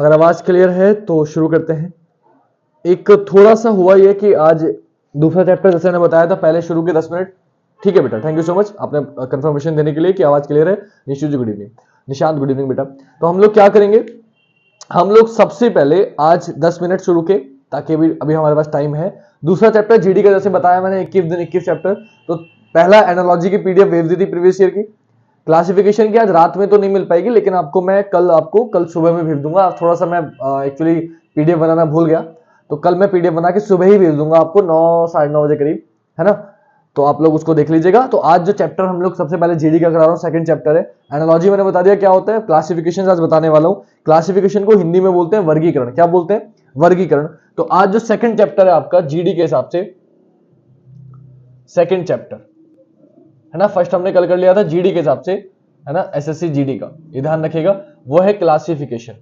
अगर आवाज क्लियर है तो शुरू करते हैं। एक थोड़ा सा हुआ ये कि आज दूसरा चैप्टर जैसे मैंने बताया था पहले शुरू के 10 मिनट। ठीक है बेटा, थैंक यू सो मच आपने कंफर्मेशन देने के लिए कि आवाज क्लियर है। Nishu ji good evening, Nishant good evening बेटा। तो हम लोग क्या करेंगे, हम लोग सबसे पहले आज 10 मिनट शुरू के, ताकि अभी हमारे पास टाइम है। दूसरा चैप्टर जीडी का जैसे बताया मैंने 21 दिन 21 चैप्टर। तो पहला एनालॉजी की पीडीएफ भेज दी थी प्रीवियस ईयर की। क्लासिफिकेशन की आज रात में तो नहीं मिल पाएगी, लेकिन मैं कल सुबह में भेज दूंगा। थोड़ा सा मैं एक्चुअली पीडीएफ बनाना भूल गया, तो कल मैं पीडीएफ बना के सुबह ही भेज दूंगा आपको 9 साढ़े 9 बजे करीब, है ना। तो आप लोग उसको देख लीजिएगा। तो आज जो चैप्टर हम लोग सबसे पहले जीडी का करा रहा हूँ, सेकंड चैप्टर है एनालॉजी। मैंने बता दिया क्या होता है। क्लासिफिकेशन आज बताने वाला हूँ। क्लासिफिकेशन को हिंदी में बोलते हैं वर्गीकरण। क्या बोलते हैं? वर्गीकरण। तो आज जो सेकंड चैप्टर है आपका जीडी के हिसाब से, सेकंड चैप्टर है ना, फर्स्ट हमने कल कर लिया था जीडी के हिसाब से, है ना, एसएससी जीडी का, ये ध्यान रखिएगा, वो है क्लासिफिकेशन।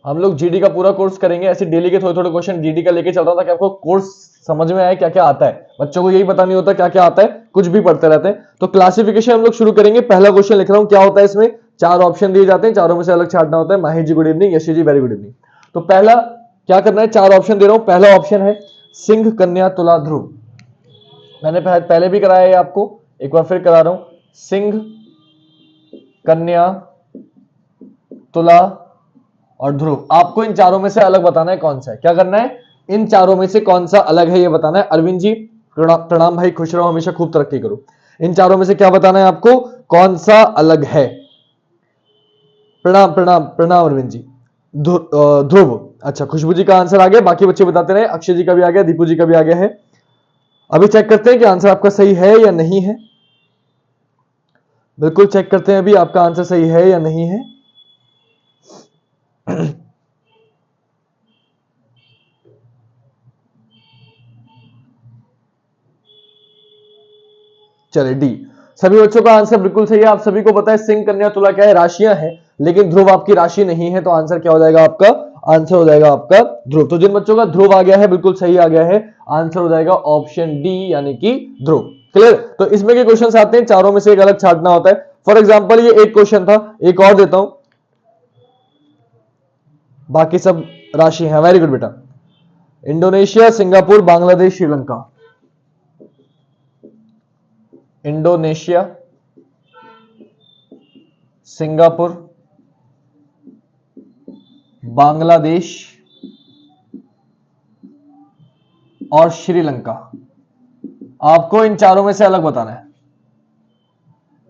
हम लोग जीडी का पूरा कोर्स करेंगे, ऐसे डेली के थोड़े थोड़े क्वेश्चन जीडी का लेके चल रहा था कि आपको कोर्स समझ में आए क्या क्या आता है। बच्चों को यही पता नहीं होता क्या क्या आता है, कुछ भी पढ़ते रहते हैं। तो क्लासिफिकेशन हम लोग शुरू करेंगे। पहला क्वेश्चन लिख रहा हूं, क्या होता है इसमें, 4 ऑप्शन दिए जाते हैं, चारों में से अलग छांटना होता है। माहिर जी गुड इवनिंग, यशी जी वेरी गुड इवनिंग। तो पहला क्या करना है, 4 ऑप्शन दे रहा हूं। पहला ऑप्शन है सिंह, कन्या, तुला, ध्रुव। मैंने पहले भी कराया है आपको, एक बार फिर करा रहा हूं। सिंह, कन्या, तुला और ध्रुव। आपको इन चारों में से अलग बताना है कौन सा है। क्या करना है, इन चारों में से कौन सा अलग है ये बताना है। अरविंद जी प्रणाम भाई, खुश रहो, हमेशा खूब तरक्की करो। इन चारों में से क्या बताना है आपको, कौन सा अलग है। प्रणाम प्रणाम प्रणाम अरविंद जी। ध्रुव। अच्छा, खुशबू जी का आंसर आ गया, बाकी बच्चे बताते रहे। अक्षय जी का भी आ गया, दीपू जी का भी आ गया है। अभी चेक करते हैं कि आंसर आपका सही है या नहीं है। बिल्कुल चेक करते हैं अभी आपका आंसर सही है या नहीं है। चलिए डी, सभी बच्चों का आंसर बिल्कुल सही है। आप सभी को पता है सिंह, कन्या, तुला क्या है, राशियां हैं, लेकिन ध्रुव आपकी राशि नहीं है। तो आंसर क्या हो जाएगा आपका, आंसर हो जाएगा आपका ध्रुव। तो जिन बच्चों का ध्रुव आ गया है बिल्कुल सही आ गया है, आंसर हो जाएगा ऑप्शन डी यानी कि ध्रुव। क्लियर। तो इसमें के क्वेश्चन आते हैं, चारों में से एक अलग छांटना होता है। फॉर एग्जाम्पल ये एक क्वेश्चन था, एक और देता हूं, बाकी सब राशि है। वेरी गुड बेटा। Indonesia, Singapore, Bangladesh, Sri Lanka. Indonesia, Singapore, Bangladesh और श्रीलंका। आपको इन चारों में से अलग बताना है।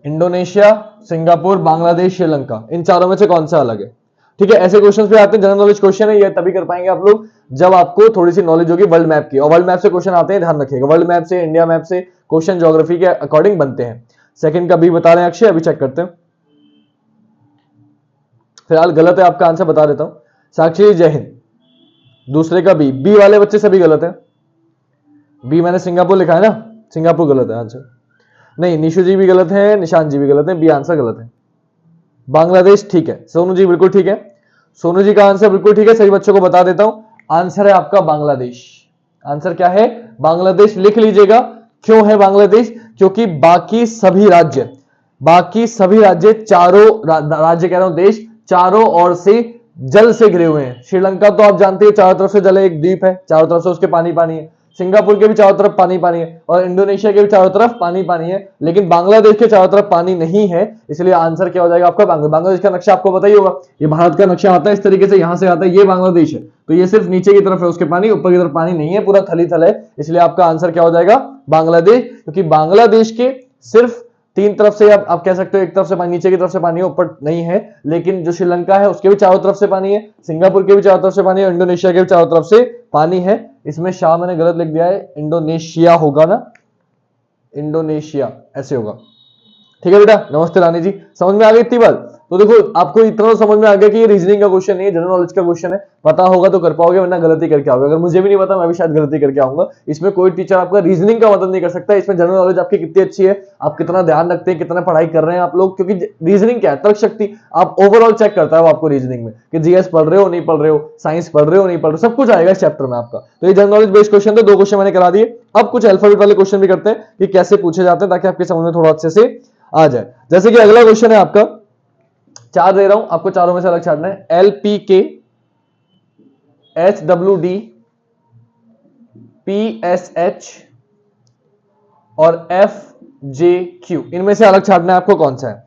इंडोनेशिया, सिंगापुर, बांग्लादेश, श्रीलंका, इन चारों में से कौन सा अलग है। ठीक है, ऐसे क्वेश्चन पे आते हैं, जनरल नॉलेज क्वेश्चन है, ये तभी कर पाएंगे आप लोग जब आपको थोड़ी सी नॉलेज होगी वर्ल्ड मैप की। और वर्ल्ड मैप से क्वेश्चन आते हैं, ध्यान रखिएगा, वर्ल्ड मैप से, इंडिया मैप से क्वेश्चन ज्योग्राफी के अकॉर्डिंग बनते हैं। सेकंड का बी बता रहे हैं अक्षय, अभी चेक करते हैं। फिलहाल गलत है, आपका आंसर बता देता हूं। साक्षी जय हिंद। दूसरे का बी, बी वाले बच्चे सभी गलत है। बी मैंने सिंगापुर लिखा है ना, सिंगापुर गलत है आंसर। नहीं, निशु जी भी गलत है, निशांत जी भी गलत है, बी आंसर गलत है। बांग्लादेश ठीक है, सोनू जी बिल्कुल ठीक है, सोनू जी का आंसर बिल्कुल ठीक है। सभी बच्चों को बता देता हूं, आंसर है आपका बांग्लादेश। आंसर क्या है, बांग्लादेश। लिख लीजिएगा। क्यों है बांग्लादेश, क्योंकि बाकी सभी राज्य चारों राज्य कह रहा हूं, देश चारों ओर से जल से घिरे हुए हैं। श्रीलंका तो आप जानते हैं चारों तरफ से जल है, एक द्वीप है, चारों तरफ से उसके पानी पानी है। सिंगापुर के भी चारों तरफ पानी पानी है, और इंडोनेशिया के भी चारों तरफ पानी पानी है, लेकिन बांग्लादेश के चारों तरफ पानी नहीं है। इसलिए आंसर क्या हो जाएगा आपका बांग्लादेश का नक्शा आपको पता ही होगा, ये भारत का नक्शा आता है इस तरीके से, यहां से आता है, ये बांग्लादेश है। तो ये सिर्फ नीचे की तरफ है उसके पानी, ऊपर की तरफ पानी नहीं है, पूरा थली थल है। इसलिए आपका आंसर क्या हो जाएगा, बांग्लादेश। क्योंकि बांग्लादेश के सिर्फ 3 तरफ से आप कह सकते हो, एक तरफ से पानी, नीचे की तरफ से पानी है, ऊपर नहीं है। लेकिन जो श्रीलंका है उसके भी चारों तरफ से पानी है, सिंगापुर के भी चारों तरफ से पानी है, इंडोनेशिया के भी चारों तरफ से पानी है। इसमें शाह मैंने गलत लिख दिया है, इंडोनेशिया होगा ना, इंडोनेशिया ऐसे होगा। ठीक है बेटा, नमस्ते रानी जी, समझ में आ गई इतनी बात। तो देखो आपको इतना तो समझ में आ गया कि ये रीजनिंग का क्वेश्चन नहीं है, जनरल नॉलेज का क्वेश्चन है। पता होगा तो कर पाओगे, वरना गलती करके आओगे। अगर मुझे भी नहीं पता, मैं भी शायद गलती करके आऊंगा। इसमें कोई टीचर आपका रीजनिंग का मदद नहीं कर सकता। इसमें जनरल नॉलेज आपकी कितनी अच्छी है, आप कितना ध्यान रखते हैं, कितना पढ़ाई कर रहे हैं आप लोग। क्योंकि रीजनिंग क्या है, तर्क शक्ति आप ओवरऑल चेक करता है वो आपको रीजनिंग में, कि जीएस पढ़ रहे हो नहीं पढ़ रहे हो, साइंस पढ़ रहे हो नहीं पढ़ रहे हो, सब कुछ आएगा इस चैप्टर में आपका। तो ये जनरल नॉलेज बेस्ड क्वेश्चन थे, 2 क्वेश्चन मैंने करा दिए। अब कुछ अल्फाबेट वाले क्वेश्चन भी करते हैं कि कैसे पूछे जाते हैं, ताकि आपके समझ में थोड़ा अच्छे से आ जाए। जैसे कि अगला क्वेश्चन है आपका, चार दे रहा हूं आपको, चारों में से अलग छाटना है। LPK, HWD, PSH और FJQ, इनमें से अलग छाटना है आपको कौन सा है,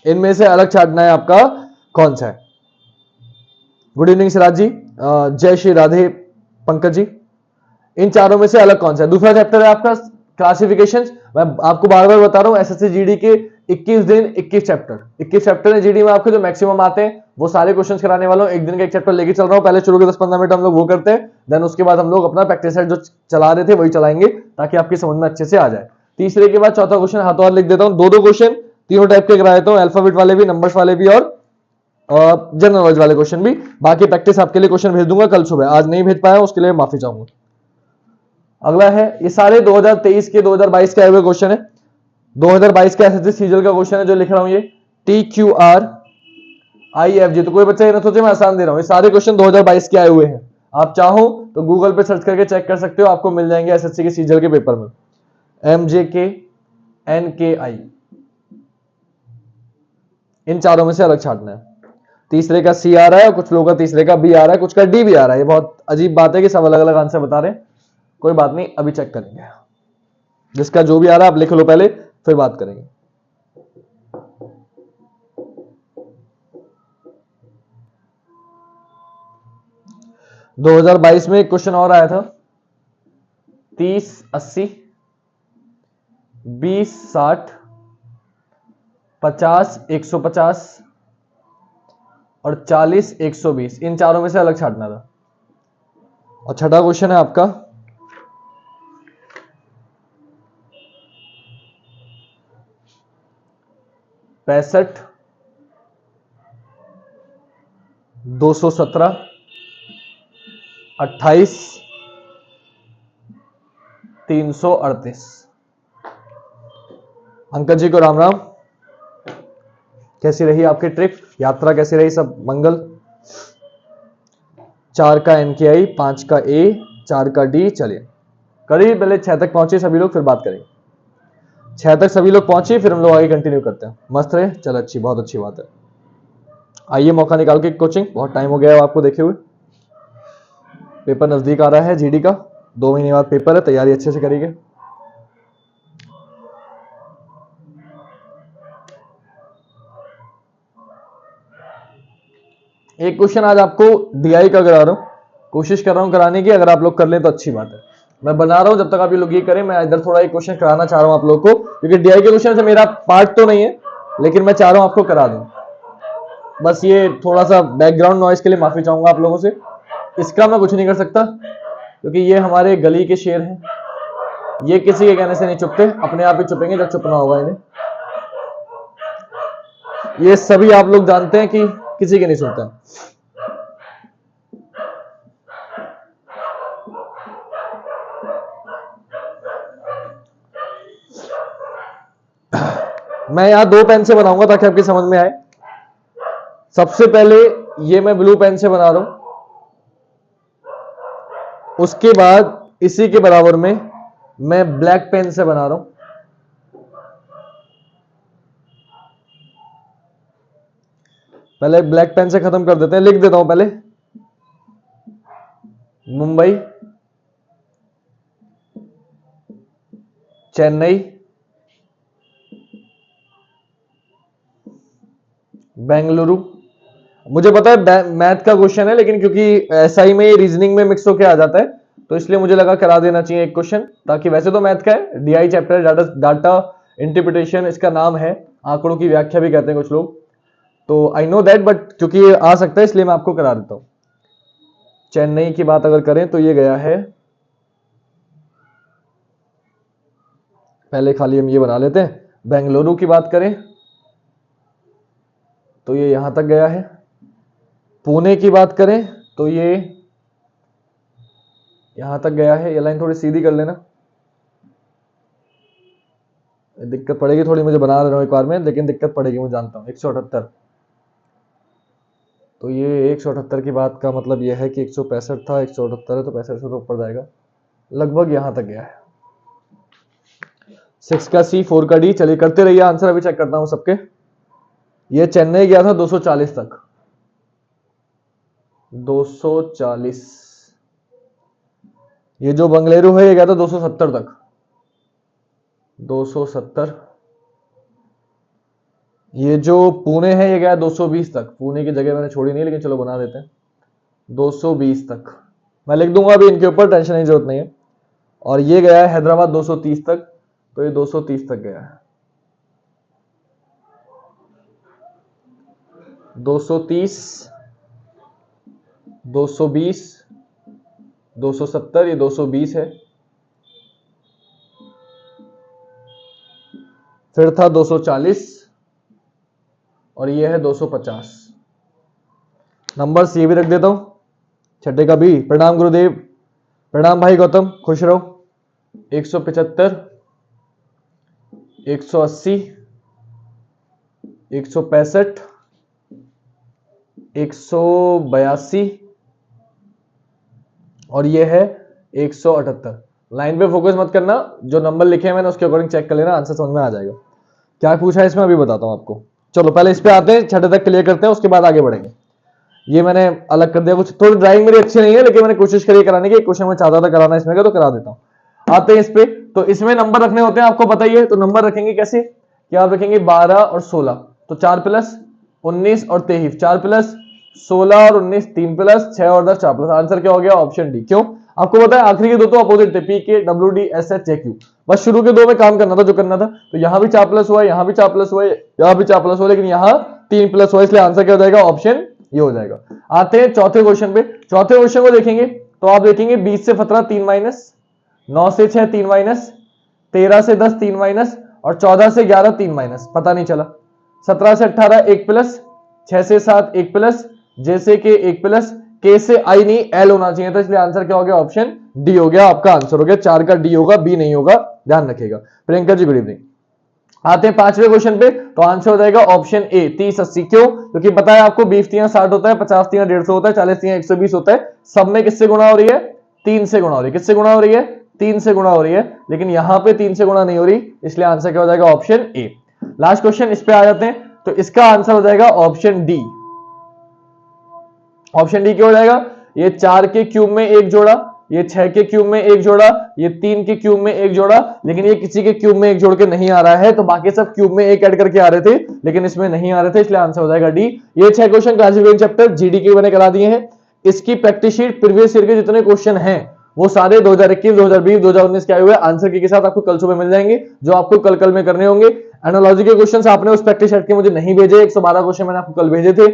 इनमें से अलग छाटना है आपका कौन सा है। गुड इवनिंग सिराज जी, जय श्री राधे पंकज जी। इन चारों में से अलग कौन सा है। दूसरा चैप्टर है आपका क्लासिफिकेशन। मैं आपको बार बार बता रहा हूं, एसएससी जीडी के 21 दिन 21 चैप्टर, 21 चैप्टर है जीडी में आपके, जो मैक्सिमम आते हैं वो सारे क्वेश्चंस कराने वाला हूं। एक दिन का एक चैप्टर लेके चल रहा हूं। पहले शुरू के 10-15 मिनट हम लोग वो करते हैं, देन उसके बाद हम लोग अपना प्रैक्टिस सेट जो चला रहे थे वही चलाएंगे, ताकि आपकी समझ में अच्छे से आ जाए। तीसरे के बाद चौथा क्वेश्चन हाथों हाथ लिख देता हूं। दो क्वेश्चन तीनों टाइप के करा देता हूं, अल्फाबेट वाले भी, नंबर्स वाले भी और जनरल नॉलेज वाले क्वेश्चन भी। बाकी प्रैक्टिस आपके लिए क्वेश्चन भेज दूंगा कल सुबह, आज नहीं भेज पाया उसके लिए माफी चाहूंगा। अगला है, ये सारे 2023 के 2022 के आए हुए क्वेश्चन है। 2022 का एसएससी सीजल का क्वेश्चन है जो लिख रहा हूं, ये TQRIFG। तो कोई बच्चा ये ना सोचे मैं आसान दे रहा हूं, ये सारे क्वेश्चन 2022 के आए हुए हैं। आप चाहो तो गूगल पे सर्च करके चेक कर सकते हो, आपको मिल जाएंगे एसएससी के सीजल के पेपर में। MJK, NKI, इन चारों में से अलग छाटना है। तीसरे का C आ रहा है और कुछ लोगों का तीसरे का B आ रहा है, कुछ का D भी आ रहा है। ये बहुत अजीब बात है कि सब अलग अलग आंसर बता रहे हैं। कोई बात नहीं, अभी चेक करेंगे। जिसका जो भी आ रहा है आप लिख लो पहले, फिर बात करेंगे। दो 2022 में एक क्वेश्चन और आया था, 30-80, 20-60, 50-150 और 40-120, इन चारों में से अलग छाटना था। और छठा क्वेश्चन है आपका 65, 217, 28, 338। अंकल जी को राम राम। कैसी रही आपकी ट्रिप, यात्रा कैसी रही, सब मंगल। 4 का NKI, 5 का A, 4 का D। चलिए करीब पहले 6 तक पहुंचे सभी लोग, फिर बात करेंगे। 6 तक सभी लोग पहुंचे, फिर हम लोग आगे कंटिन्यू करते हैं। मस्त रहे, चलो अच्छी, बहुत अच्छी बात है। आइए मौका निकाल के कोचिंग, बहुत टाइम हो गया है आपको देखे हुए। पेपर नजदीक आ रहा है जीडी का, 2 महीने बाद पेपर है, तैयारी अच्छे से करेंगे। एक क्वेश्चन आज आपको DI का करा रहा हूं, कोशिश कर रहा हूं कराने की, अगर आप लोग कर ले तो अच्छी बात है। मैं बना रहा हूं जब तक आप ये लोग ये करें। मैं इधर थोड़ा एक क्वेश्चन कराना चाह रहा हूं आप लोग को, क्योंकि DI के क्वेश्चन से मेरा पार्ट तो नहीं है, लेकिन मैं चाह रहा हूं आपको करा दूं। बस ये थोड़ा सा बैकग्राउंड नॉइज के लिए माफी चाहूंगा आप लोगों से, इसका मैं कुछ नहीं कर सकता, क्योंकि ये हमारे गली के शेर हैं, ये किसी के कहने से नहीं चुपते, अपने आप ही चुपेंगे जब चुपना होगा इन्हें। ये सभी आप लोग जानते हैं कि किसी के नहीं सुनते हैं। मैं यहां 2 पेन से बनाऊंगा ताकि आपकी समझ में आए। सबसे पहले ये मैं ब्लू पेन से बना रहा हूं, उसके बाद इसी के बराबर में मैं ब्लैक पेन से बना रहा हूं। पहले ब्लैक पेन से खत्म कर देते हैं, लिख देता हूं पहले मुंबई, चेन्नई, बेंगलुरु। मुझे पता है मैथ का क्वेश्चन है, लेकिन क्योंकि एसआई में रीजनिंग में मिक्स होकर आ जाता है, तो इसलिए मुझे लगा करा देना चाहिए एक क्वेश्चन, ताकि वैसे तो मैथ का है, DI चैप्टर डाटा इंटरप्रिटेशन इसका नाम है, आंकड़ों की व्याख्या भी कहते हैं कुछ लोग, तो आई नो दैट, बट क्योंकि ये आ सकता है इसलिए मैं आपको करा देता हूं। चेन्नई की बात अगर करें तो ये गया है, पहले खाली हम ये बना लेते हैं। बेंगलुरु की बात करें तो ये यहां तक गया है। पुणे की बात करें तो ये यहां तक गया है। ये लाइन थोड़ी सीधी कर लेना, दिक्कत पड़ेगी थोड़ी, मुझे बना दे रहा हूं एक बार में, लेकिन दिक्कत पड़ेगी मुझे जानता हूं। 178, तो ये 178 की बात का मतलब ये है कि 165 था, 178 है तो 65 से तो ऊपर जाएगा, लगभग यहां तक गया है। 6 का C, 4 का D। चलिए करते रहिए आंसर, अभी चेक करता हूं सबके। ये चेन्नई गया था 240 तक, 240। ये जो बंगलुरु है ये गया था 270 तक, 270। ये जो पुणे है ये गया 220 तक, पुणे की जगह मैंने छोड़ी नहीं लेकिन चलो बना देते हैं, 220 तक मैं लिख दूंगा, अभी इनके ऊपर टेंशन की जरूरत नहीं है। और ये गया है हैदराबाद 230 तक, तो ये 230 तक गया है, 230, 220, 270, ये 220 है, फिर था 240 और ये है 250। नंबर्स ये भी रख देता हूं, छठे का बी। प्रणाम गुरुदेव, प्रणाम भाई गौतम, खुश रहो। 175, 180, 165, 182 और ये है 178। लाइन पे फोकस मत करना, जो नंबर लिखे हैं मैंने उसके अकॉर्डिंग चेक कर लेना, आंसर समझ में आ जाएगा। क्या पूछा है इसमें अभी बताता हूं आपको। चलो पहले इस पे आते हैं, छठे तक क्लियर करते हैं, उसके बाद आगे बढ़ेंगे। ये मैंने अलग कर दिया, कुछ थोड़ी ड्राइंग मेरी अच्छी नहीं है लेकिन मैंने कोशिश करी कराने की, क्वेश्चन में चाहता था कराना इसमें का तो करा देता हूं। आते हैं इस पे, तो इसमें नंबर रखने होते हैं आपको पता ही है, तो नंबर रखेंगे कैसे, क्या आप रखेंगे 12 और 16, तो 4 प्लस 19 और 23, 4 प्लस 16 और 19, 3 प्लस 6 और 10, 4 प्लस। आंसर क्या हो गया, ऑप्शन डी। क्यों, आपको पता है आखिरी के दो तो अपोजिट थे, पी के W D S H J Q, बस शुरू के दो में काम करना था जो करना था। तो यहां भी 4 प्लस हुआ, यहां भी 4 प्लस हुआ, यहां भी 4 प्लस हुआ, लेकिन यहां 3 प्लस हुआ, इसलिए आंसर क्या हो जाएगा, ऑप्शन ये हो जाएगा। आते हैं चौथे क्वेश्चन पे। चौथे क्वेश्चन को देखेंगे तो आप देखेंगे 20 से 17 3 माइनस, 9 से 6 3 माइनस, 13 से 10 3 माइनस और 14 से 11 3 माइनस, पता नहीं चला। 17 से 18 1 प्लस, 6 से 7 1 प्लस, जे से के 1 प्लस, के से आई नहीं एल होना चाहिए था, इसलिए आंसर क्या हो गया, ऑप्शन डी हो गया, आपका आंसर हो गया। 4 का डी होगा, बी नहीं होगा, ध्यान रखिएगा। Priyanka ji good evening. आते हैं पांचवें क्वेश्चन पे, तो आंसर हो जाएगा ऑप्शन ए 30 80। क्यों, क्योंकि पता है आपको 20 3 60 होता है, 50 3 150 होता है, 40 3 120 होता है, सब में किससे गुणा हो रही है, 3 से गुणा हो रही है। किससे गुणा हो रही है, 3 से गुणा हो रही है, लेकिन यहां पे 3 से गुणा नहीं हो रही, इसलिए आंसर क्या हो जाएगा, ऑप्शन ए। लास्ट क्वेश्चन इस पे आ जाते हैं, तो इसका आंसर हो जाएगा ऑप्शन डी। ऑप्शन डी क्या हो जाएगा, ये 4 के क्यूब में एक जोड़ा, ये 6 के क्यूब में एक जोड़ा, ये 3 के क्यूब में एक जोड़ा, लेकिन ये किसी के क्यूब में एक जोड़ के नहीं आ रहा है, तो बाकी सब क्यूब में एक ऐड करके आ रहे थे लेकिन इसमें नहीं आ रहे थे, इसलिए आंसर हो जाएगा डी। ये 6 क्वेश्चन क्लासिफिकेशन चैप्टर जीडी के मैंने करा दिए हैं। इसकी प्रैक्टिस शीट प्रीवियस ईयर के जितने क्वेश्चन हैं वो सारे 2021 2020 2019 के आए हुए आंसर के साथ आपको कल सुबह मिल जाएंगे, जो आपको कल में करने होंगे। एनालॉजी के क्वेश्चन आपने उस प्रैक्टिस शीट के मुझे नहीं भेजे, 112 क्वेश्चन मैंने आपको कल भेजे थे,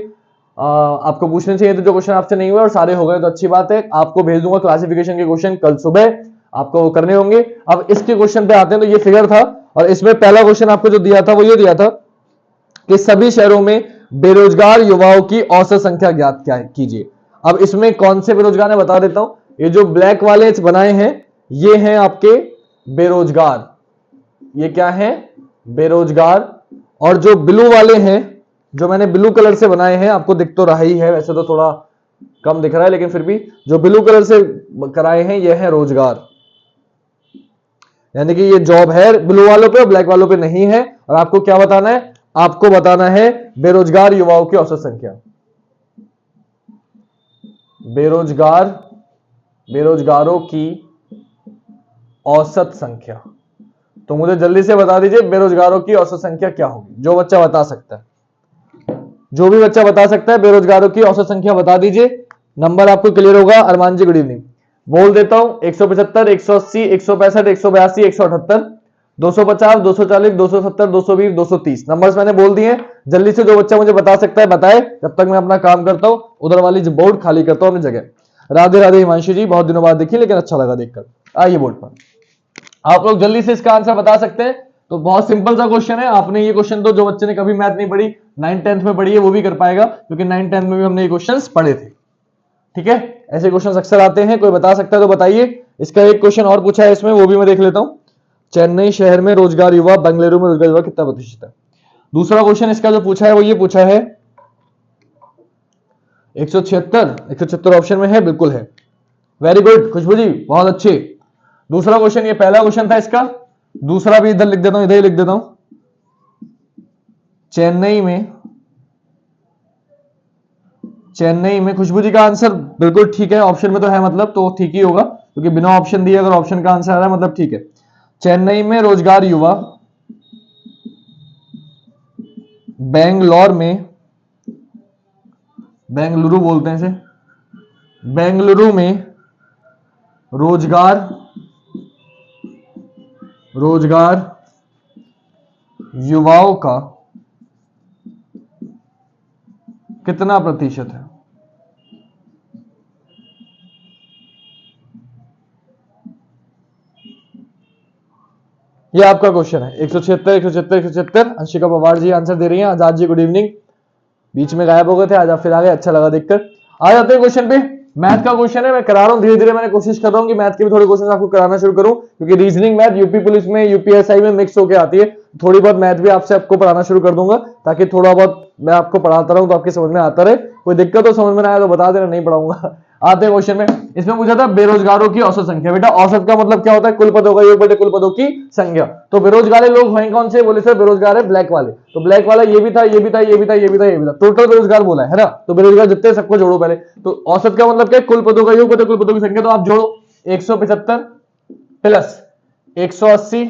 आपको पूछने चाहिए थे जो क्वेश्चन आपसे नहीं हुए और सारे हो गए तो अच्छी बात है। आपको भेज दूंगा क्लासिफिकेशन के क्वेश्चन कल सुबह, आपको करने होंगे। अब इसके क्वेश्चन पे आते हैं, तो ये फिगर था और इसमें पहला क्वेश्चन आपको जो दिया था वो ये दिया था कि सभी शहरों में बेरोजगार युवाओं की औसत संख्या ज्ञात कीजिए। अब इसमें कौन से बेरोजगार है बता देता हूं, ये जो ब्लैक वाले बनाए हैं ये हैं आपके बेरोजगार, ये क्या है, बेरोजगार। और जो ब्लू वाले हैं, जो मैंने ब्लू कलर से बनाए हैं, आपको दिख तो रहा ही है, वैसे तो थोड़ा कम दिख रहा है लेकिन फिर भी जो ब्लू कलर से कराए हैं ये है रोजगार, यानी कि ये जॉब है ब्लू वालों पे और ब्लैक वालों पे नहीं है। और आपको क्या बताना है, आपको बताना है बेरोजगार युवाओं की औसत संख्या, बेरोजगारों की औसत संख्या। तो मुझे जल्दी से बता दीजिए बेरोजगारों की औसत संख्या क्या होगी, जो बच्चा बता सकता है, जो भी बच्चा बता सकता है बेरोजगारों की औसत संख्या बता दीजिए, नंबर आपको क्लियर होगा। अरमान जी गुड इवनिंग, बोल देता हूं 175 180 165 182 178 250 240 270 220 230 नंबर्स मैंने बोल दिए। जल्दी से जो बच्चा मुझे बता सकता है बताए, जब तक मैं अपना काम करता हूं, उधर वाली बोर्ड खाली करता हूं अपनी जगह। राधे राधे हिमांशु जी, बहुत दिनों बाद देखी लेकिन अच्छा लगा देखकर। आइए बोर्ड पर, आप लोग जल्दी से इसका आंसर बता सकते हैं। तो बहुत सिंपल सा क्वेश्चन है, आपने ये क्वेश्चन तो जो बच्चे ने कभी मैथ नहीं पढ़ी 9th 10th में पढ़ी है वो भी कर पाएगा, क्योंकि 9th 10th में भी हमने ये क्वेश्चंस पढ़े थे। ठीक है, ऐसे क्वेश्चंस अक्सर आते हैं, कोई बता सकता है तो बताइए। इसका एक क्वेश्चन और पूछा है इसमें, वो भी मैं देख लेता हूं। चेन्नई शहर में रोजगार युवा, बेंगलुरु में रोजगार युवा कितना प्रतिशत है। दूसरा क्वेश्चन इसका जो पूछा है वो ये पूछा है 176 ऑप्शन में है, बिल्कुल है, वेरी गुड खुशबू जी, बहुत अच्छे। दूसरा क्वेश्चन, ये पहला क्वेश्चन था इसका, दूसरा भी इधर लिख देता हूं, इधर ही लिख देता हूं। चेन्नई में चेन्नई में, खुशबू जी का आंसर बिल्कुल ठीक है, ऑप्शन में तो है मतलब, तो ठीक ही होगा क्योंकि बिना ऑप्शन दिए अगर ऑप्शन का आंसर आ रहा है मतलब ठीक है। चेन्नई में रोजगार युवा, बेंगलोर में, बेंगलुरु बोलते हैं इसे, बेंगलुरु में रोजगार युवाओं का कितना प्रतिशत है? ये आपका क्वेश्चन है। 176 176 176। अंशिका पवार जी आंसर दे रही हैं। आजाद जी गुड इवनिंग, बीच में गायब हो गए थे, आज आप फिर आ गए, अच्छा लगा देखकर। आ जाते हैं क्वेश्चन पे। मैथ का क्वेश्चन है, मैं करा रहा हूं धीरे धीरे, मैंने कोशिश कर रहा हूं कि मैथ के भी थोड़े क्वेश्चन आपको कराना शुरू करूं, क्योंकि रीजनिंग मैथ यूपी पुलिस में, यूपीएसआई में मिक्स होकर आती है। थोड़ी बहुत मैथ भी आपको पढ़ाना शुरू कर दूंगा, ताकि थोड़ा बहुत मैं आपको पढ़ाता रहूं तो आपकी समझ में आता रहे। कोई दिक्कत हो समझ में ना आया तो बता देना, नहीं पढ़ाऊंगा। आते हैं क्वेश्चन में। इसमें पूछा था बेरोजगारों की औसत संख्या। बेटा औसत का मतलब क्या होता है? कुल पदों का योग बटे कुल पदों की संख्या। तो बेरोजगार लोग हैं कौन से? बोले सर बेरोजगार है ब्लैक वाले। तो ब्लैक वाला ये भी था, ये भी था, ये भी था, ये भी था, ये भी था, टोटल बेरोजगार बोला है ना। तो बेरोजगार जितने सबको जोड़ो पहले। तो औसत का मतलब क्या? कुल पदों का योग बटे कुल पदों की संख्या। तो आप जोड़ो 175 प्लस 180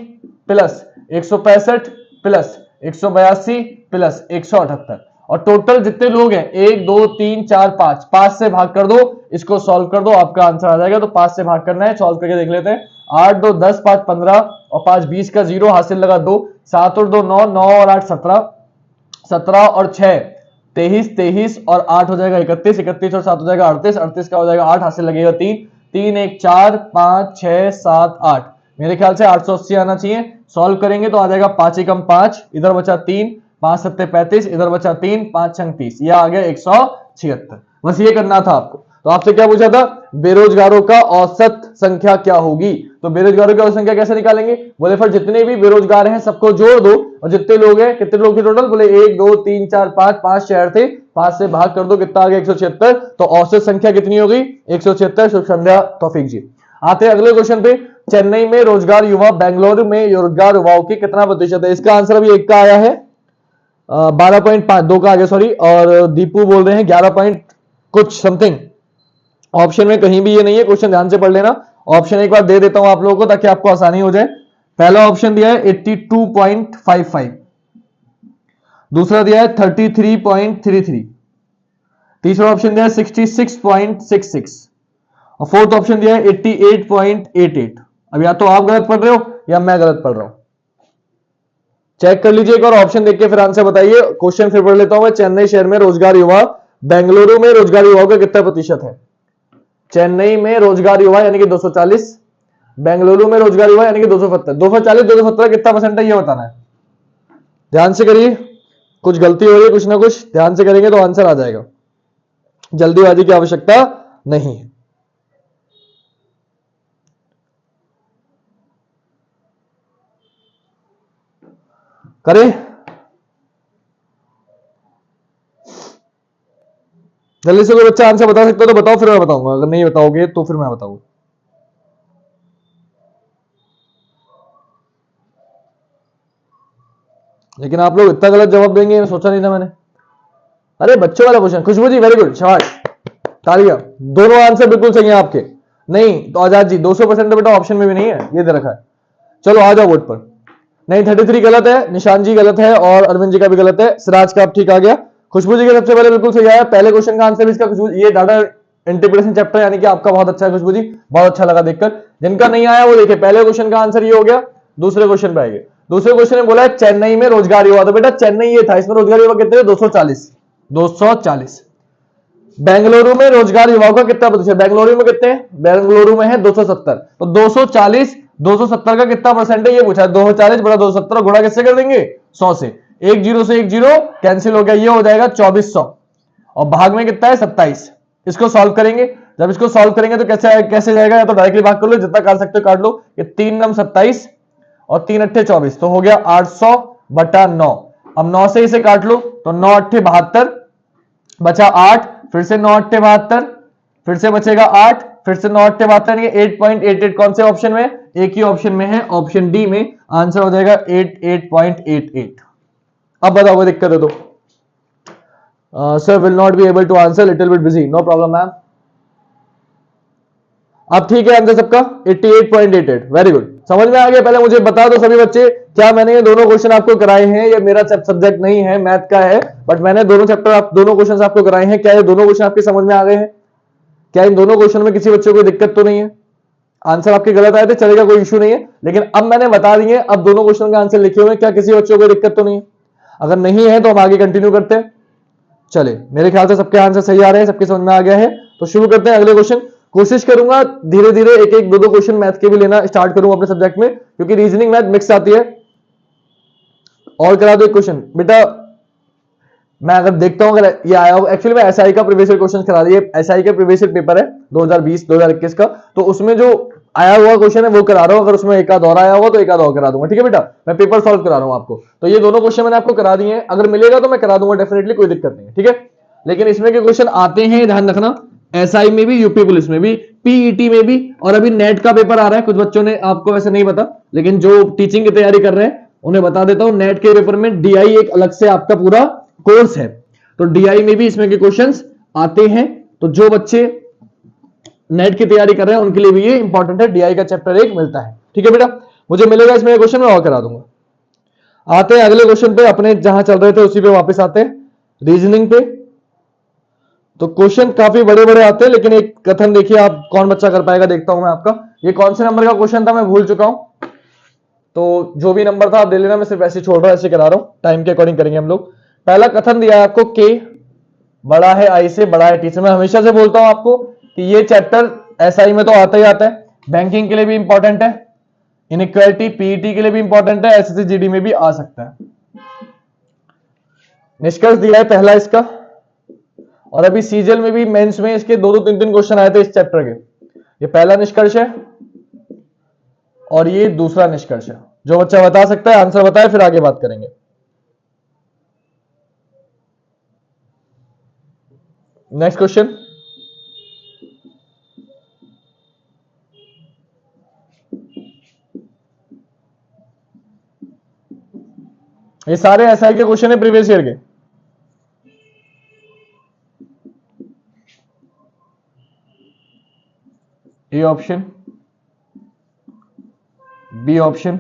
प्लस 165 प्लस 182 प्लस 178, और टोटल जितने लोग हैं 1 2 3 4 5, 5 से भाग कर दो, इसको सॉल्व कर दो, आपका आंसर आ जाएगा। तो 5 से भाग करना है, सॉल्व करके देख लेते हैं। 8 2 10 5 15 और 5 20 का 0 हासिल लगा 2, 7 और 2 9, 9 और 8 17, 17 और 6 23, 23 और 8 हो जाएगा 31, 31 और 7 हो जाएगा 38, 38 का हो जाएगा 8 हासिल लगेगा 3, 3 1 4 5 6 7 8, मेरे ख्याल से 880 आना चाहिए। सॉल्व करेंगे तो आ जाएगा 5 एकम 5, इधर बचा 3, 5 सत्ते 35, इधर बचा 3, 5 छंग 30, यह आ गया 176। बस ये करना था आपको। तो आपसे क्या पूछा था? बेरोजगारों का औसत संख्या क्या होगी। तो बेरोजगारों की औसत संख्या कैसे निकालेंगे? बोले फिर जितने भी बेरोजगार हैं सबको जोड़ दो, और जितने लोग हैं, कितने लोग थे टोटल? बोले 1 2 3 4 5, 5 शहर थे, 5 से भाग कर दो, कितना आ गया? 176। तो औसत संख्या कितनी हो गई? 176। शुभ संध्या तौफीक जी। आते हैं अगले क्वेश्चन पे। चेन्नई में रोजगार युवा, बेंगलुरु में रोजगार युवाओं की कितना प्रतिशत है? इसका आंसर अभी एक का आया है, 12.5, 2 का आ गया सॉरी, और दीपू बोल रहे हैं 11 पॉइंट कुछ समथिंग। ऑप्शन में कहीं भी ये नहीं है, क्वेश्चन ध्यान से पढ़ लेना। ऑप्शन एक बार दे देता हूं आप लोगों को ताकि आपको आसानी हो जाए। पहला ऑप्शन दिया है 82.55, दूसरा दिया है 33.33, तीसरा ऑप्शन दिया है 66.66, और फोर्थ ऑप्शन दिया है 88.88। अब या तो आप गलत पढ़ रहे हो या मैं गलत पढ़ रहा हूं, चेक कर लीजिए एक और ऑप्शन देख के फिर आंसर बताइए। क्वेश्चन फिर पढ़ लेता हूं मैं। चेन्नई शहर में रोजगार युवा, बेंगलुरु में रोजगार युवाओं का कितना प्रतिशत है? चेन्नई में रोजगार युवा यानी कि 240, बेंगलुरु में रोजगार युवा यानी कि 270। 240 270 कितना परसेंट है ये बताना है। ध्यान से करिए, कुछ गलती हो रही है कुछ ना कुछ, ध्यान से करेंगे तो आंसर आ जाएगा, जल्दीबाजी की आवश्यकता नहीं है। करें जल्दी से, कोई बच्चा आंसर बता सकता है तो बताओ, फिर मैं बताऊंगा, अगर नहीं बताओगे तो फिर मैं बताऊंगा। लेकिन आप लोग इतना गलत जवाब देंगे सोचा नहीं था मैंने। अरे बच्चों वाला क्वेश्चन, खुशबू जी वेरी गुड, शाबाश, तालियां। दोनों आंसर बिल्कुल सही है आपके। नहीं तो आजाद जी 200% तो बेटा ऑप्शन में भी नहीं है, ये दे रखा है। चलो आ जाओ बोर्ड पर। नहीं 33 गलत है, निशान जी गलत है, और अरविंद जी का भी गलत है, सिराज का अब ठीक आ गया। खुशबू जी के सबसे पहले बिल्कुल सही आया। पहले क्वेश्चन का आंसर इसका खुशबू, ये डाटा इंटरप्रिटेशन चैप्टर यानी कि आपका बहुत अच्छा है खुशबू जी, बहुत अच्छा लगा देखकर। जिनका नहीं आया वो देखिए, पहले क्वेश्चन का आंसर ये हो गया। दूसरे क्वेश्चन पे आएंगे। दूसरे क्वेश्चन में बोला है चेन्नई में रोजगार युवा, तो बेटा चेन्नई ये था, इसमें रोजगार युवा कितने थे? 240, 240। बेंगलुरु में रोजगार युवाओं का कितना प्रतिशत? बेंगलुरु में कितने? बेंगलुरु में है 270। तो 240 270 का कितना परसेंट है ये पूछा है। 240 बड़ा 270 गुणा किससे कर देंगे? 100 से। एक जीरो से एक जीरो कैंसिल हो गया, ये हो जाएगा 2400, और भाग में कितना है? 27। इसको सॉल्व करेंगे, जब इसको सॉल्व करेंगे तो कैसे जाएगा? या तो डायरेक्टली भाग कर लो, जितना काट सकते हो काट लो। ये 3 नम 27 और 3 अट्ठे 24, तो हो गया 800 बटा 9। अब 9 से इसे काट लो तो 9 अट्ठे 72, बचा 8, फिर से 9 अट्ठे 72, फिर से बचेगा 8, फिर से 9 अट्ठे 72, 8.88 कौन से ऑप्शन में? एक ही ऑप्शन में है, ऑप्शन डी में। आंसर हो जाएगा 88.88। अब बताओ कोई दिक्कत है तो। Sir will not be able to answer, little bit busy, no problem ma'am. अब ठीक है आंसर सबका 88.88, वेरी गुड, समझ में आ गया। पहले मुझे बता दो सभी बच्चे, क्या मैंने ये दोनों क्वेश्चन आपको कराए हैं? ये मेरा सब्जेक्ट नहीं है, मैथ का है, बट मैंने दोनों चैप्टर दोनों क्वेश्चन आपको कराए हैं। क्या ये दोनों क्वेश्चन आपके समझ में आ गए हैं? क्या इन दोनों क्वेश्चन में किसी बच्चे को दिक्कत तो नहीं है? आंसर आपके गलत आए थे चलेगा, कोई इश्यू नहीं है, लेकिन अब मैंने बता दिए, अब दोनों क्वेश्चन का आंसर लिखे हुए, क्या किसी बच्चों को दिक्कत तो नहीं है? अगर नहीं है तो हम आगे कंटिन्यू करते हैं। चले, मेरे ख्याल से सबके आंसर सही आ रहे हैं, सबके समझ में आ गया है, तो शुरू करते हैं अगले क्वेश्चन। कोशिश करूंगा धीरे धीरे एक एक दो दो क्वेश्चन मैथ के भी लेना स्टार्ट करूं अपने सब्जेक्ट में, क्योंकि रीजनिंग मैथ मिक्स आती है। और करा दो एक क्वेश्चन बेटा, मैं अगर देखता हूं अगर ये आया हो, एक्चुअली मैं एसआई का प्रीवियस ईयर क्वेश्चन करा दिए, एसआई का प्रीवियस ईयर पेपर है 2020-2021 का, तो उसमें जो आया हुआ क्वेश्चन है वो करा रहा हूं, अगर उसमें एक आध और आया होगा तो एक आध और करा दूंगा, ठीक है बेटा, मैं पेपर सॉल्व करा रहा हूं आपको। तो ये दोनों क्वेश्चन मैंने आपको करा दिए हैं, अगर मिलेगा तो मैं करा दूंगा डेफिनेटली, कोई दिक्कत नहीं है, ठीक है। लेकिन इसमें के क्वेश्चन आते हैं, ध्यान रखना, एसआई में भी, यूपी पुलिस में भी, पीईटी में भी, और अभी नेट का पेपर आ रहा है। कुछ बच्चों ने, आपको वैसे नहीं पता, लेकिन जो टीचिंग की तैयारी कर रहे हैं उन्हें बता देता हूं, नेट के पेपर में डीआई एक अलग से आपका पूरा कोर्स है, तो डीआई में भी इसमें के क्वेश्चंस आते हैं। तो जो बच्चे नेट की तैयारी कर रहे हैं उनके लिए भी ये इंपॉर्टेंट है, डीआई का चैप्टर 1 मिलता है, ठीक है बेटा। मुझे मिलेगा इसमें क्वेश्चन, मैं और करा दूंगा। आते हैं अगले क्वेश्चन पे, अपने जहां चल रहे थे उसी पे वापस आते हैं, रीजनिंग पे। तो क्वेश्चन काफी बड़े बड़े आते हैं, लेकिन एक कथन देखिए आप, कौन बच्चा कर पाएगा देखता हूं मैं आपका। ये कौन से नंबर का क्वेश्चन था मैं भूल चुका हूं, तो जो भी नंबर था आप दे लेना, मैं सिर्फ ऐसे छोड़ रहा हूं, ऐसे करा रहा हूं, टाइम के अकॉर्डिंग करेंगे हम लोग। पहला कथन दिया है आपको, के बड़ा है आई से, बड़ा है टी से। मैं हमेशा से बोलता हूं आपको कि ये चैप्टर एसआई में तो आता ही आता है, बैंकिंग के लिए भी इंपॉर्टेंट है, इनइक्वालिटी पीईटी के लिए भी इंपॉर्टेंट है, एसएससी जीडी में भी आ सकता है। निष्कर्ष दिया है पहला इसका, और अभी सीजल में भी, मेंस में इसके दो दो तीन तीन क्वेश्चन आए थे इस चैप्टर के। ये पहला निष्कर्ष है और ये दूसरा निष्कर्ष है। जो बच्चा बता सकता है आंसर बताए, फिर आगे बात करेंगे। नेक्स्ट क्वेश्चन, ये सारे एसआई के क्वेश्चन है प्रीवियस ईयर के। A option, B option,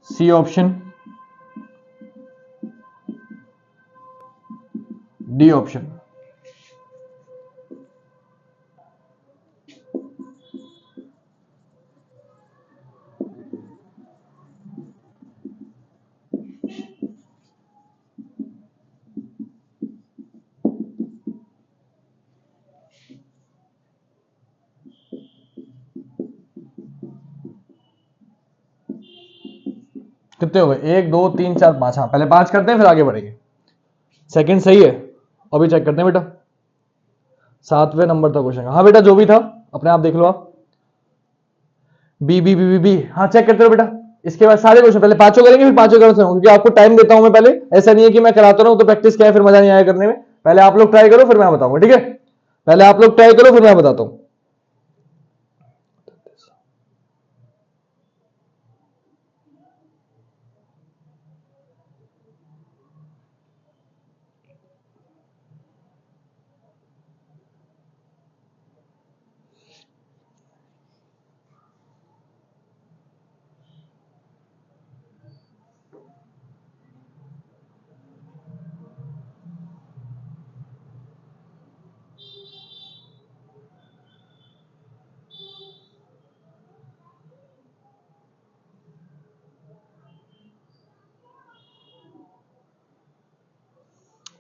C option, D option. कितने हो गए? 1 2 3 4 5, हाँ पहले 5 करते हैं फिर आगे बढ़ेंगे। सेकंड सही है, अभी चेक करते हैं बेटा। 7वें नंबर था क्वेश्चन, हाँ बेटा जो भी था अपने आप देख लो आप। B B B B B, हाँ चेक करते रहो बेटा। इसके बाद सारे क्वेश्चन पहले पांचों करेंगे, फिर पांचों करते हैं, क्योंकि आपको टाइम देता हूं मैं पहले, ऐसा नहीं है कि मैं कराता रहूं तो प्रैक्टिस क्या है फिर मजा नहीं आया करने में। पहले आप लोग ट्राई करो फिर मैं बताऊंगा, ठीक है। पहले आप लोग ट्राई करो फिर मैं बताता हूं।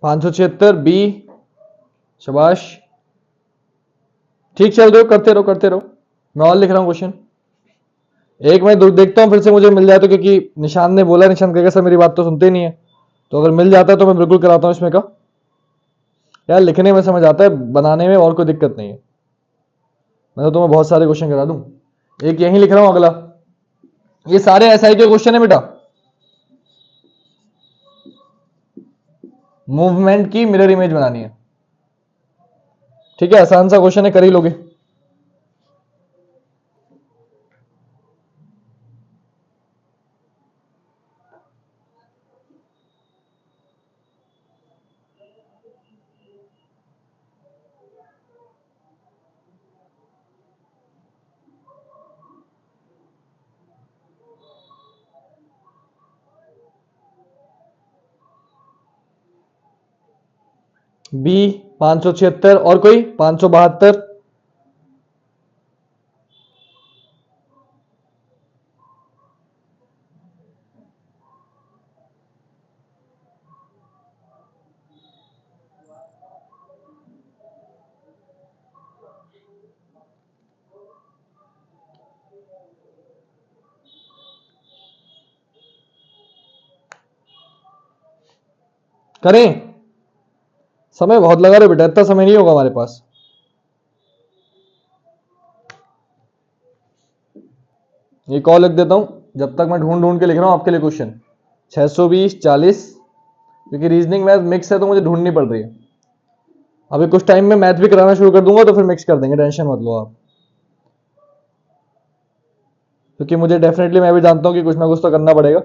576 बी, शाबाश, ठीक चल रहे हो, करते रहो करते रहो। मैं और लिख रहा हूं क्वेश्चन, एक मैं देखता हूं फिर से मुझे मिल जाए तो, क्योंकि निशान ने बोला, निशान कहेगा सर मेरी बात तो सुनते नहीं है, तो अगर मिल जाता है तो मैं बिल्कुल कराता हूं इसमें का। यार लिखने में समझ आता है, बनाने में और कोई दिक्कत नहीं है। मैं तो तुम्हें बहुत सारे क्वेश्चन करा दूं, एक यहीं लिख रहा हूं अगला। ये सारे एसआई के क्वेश्चन है बेटा, मूवमेंट की मिरर इमेज बनानी है, ठीक है, आसान सा क्वेश्चन है, कर ही लोगे। बी 576 और कोई 572, करें? समय बहुत लगा रे बेटा, इतना समय नहीं होगा हमारे पास। एक और लिख देता हूं जब तक मैं ढूंढ ढूंढ के लिख रहा हूं आपके लिए क्वेश्चन। 620 40, क्योंकि रीजनिंग मैथ मिक्स है तो मुझे ढूंढनी पड़ रही है। अभी कुछ टाइम में मैथ भी कराना शुरू कर दूंगा तो फिर मिक्स कर देंगे, टेंशन मत लो आप, क्योंकि मुझे डेफिनेटली, मैं भी जानता हूं कि कुछ ना कुछ तो करना पड़ेगा,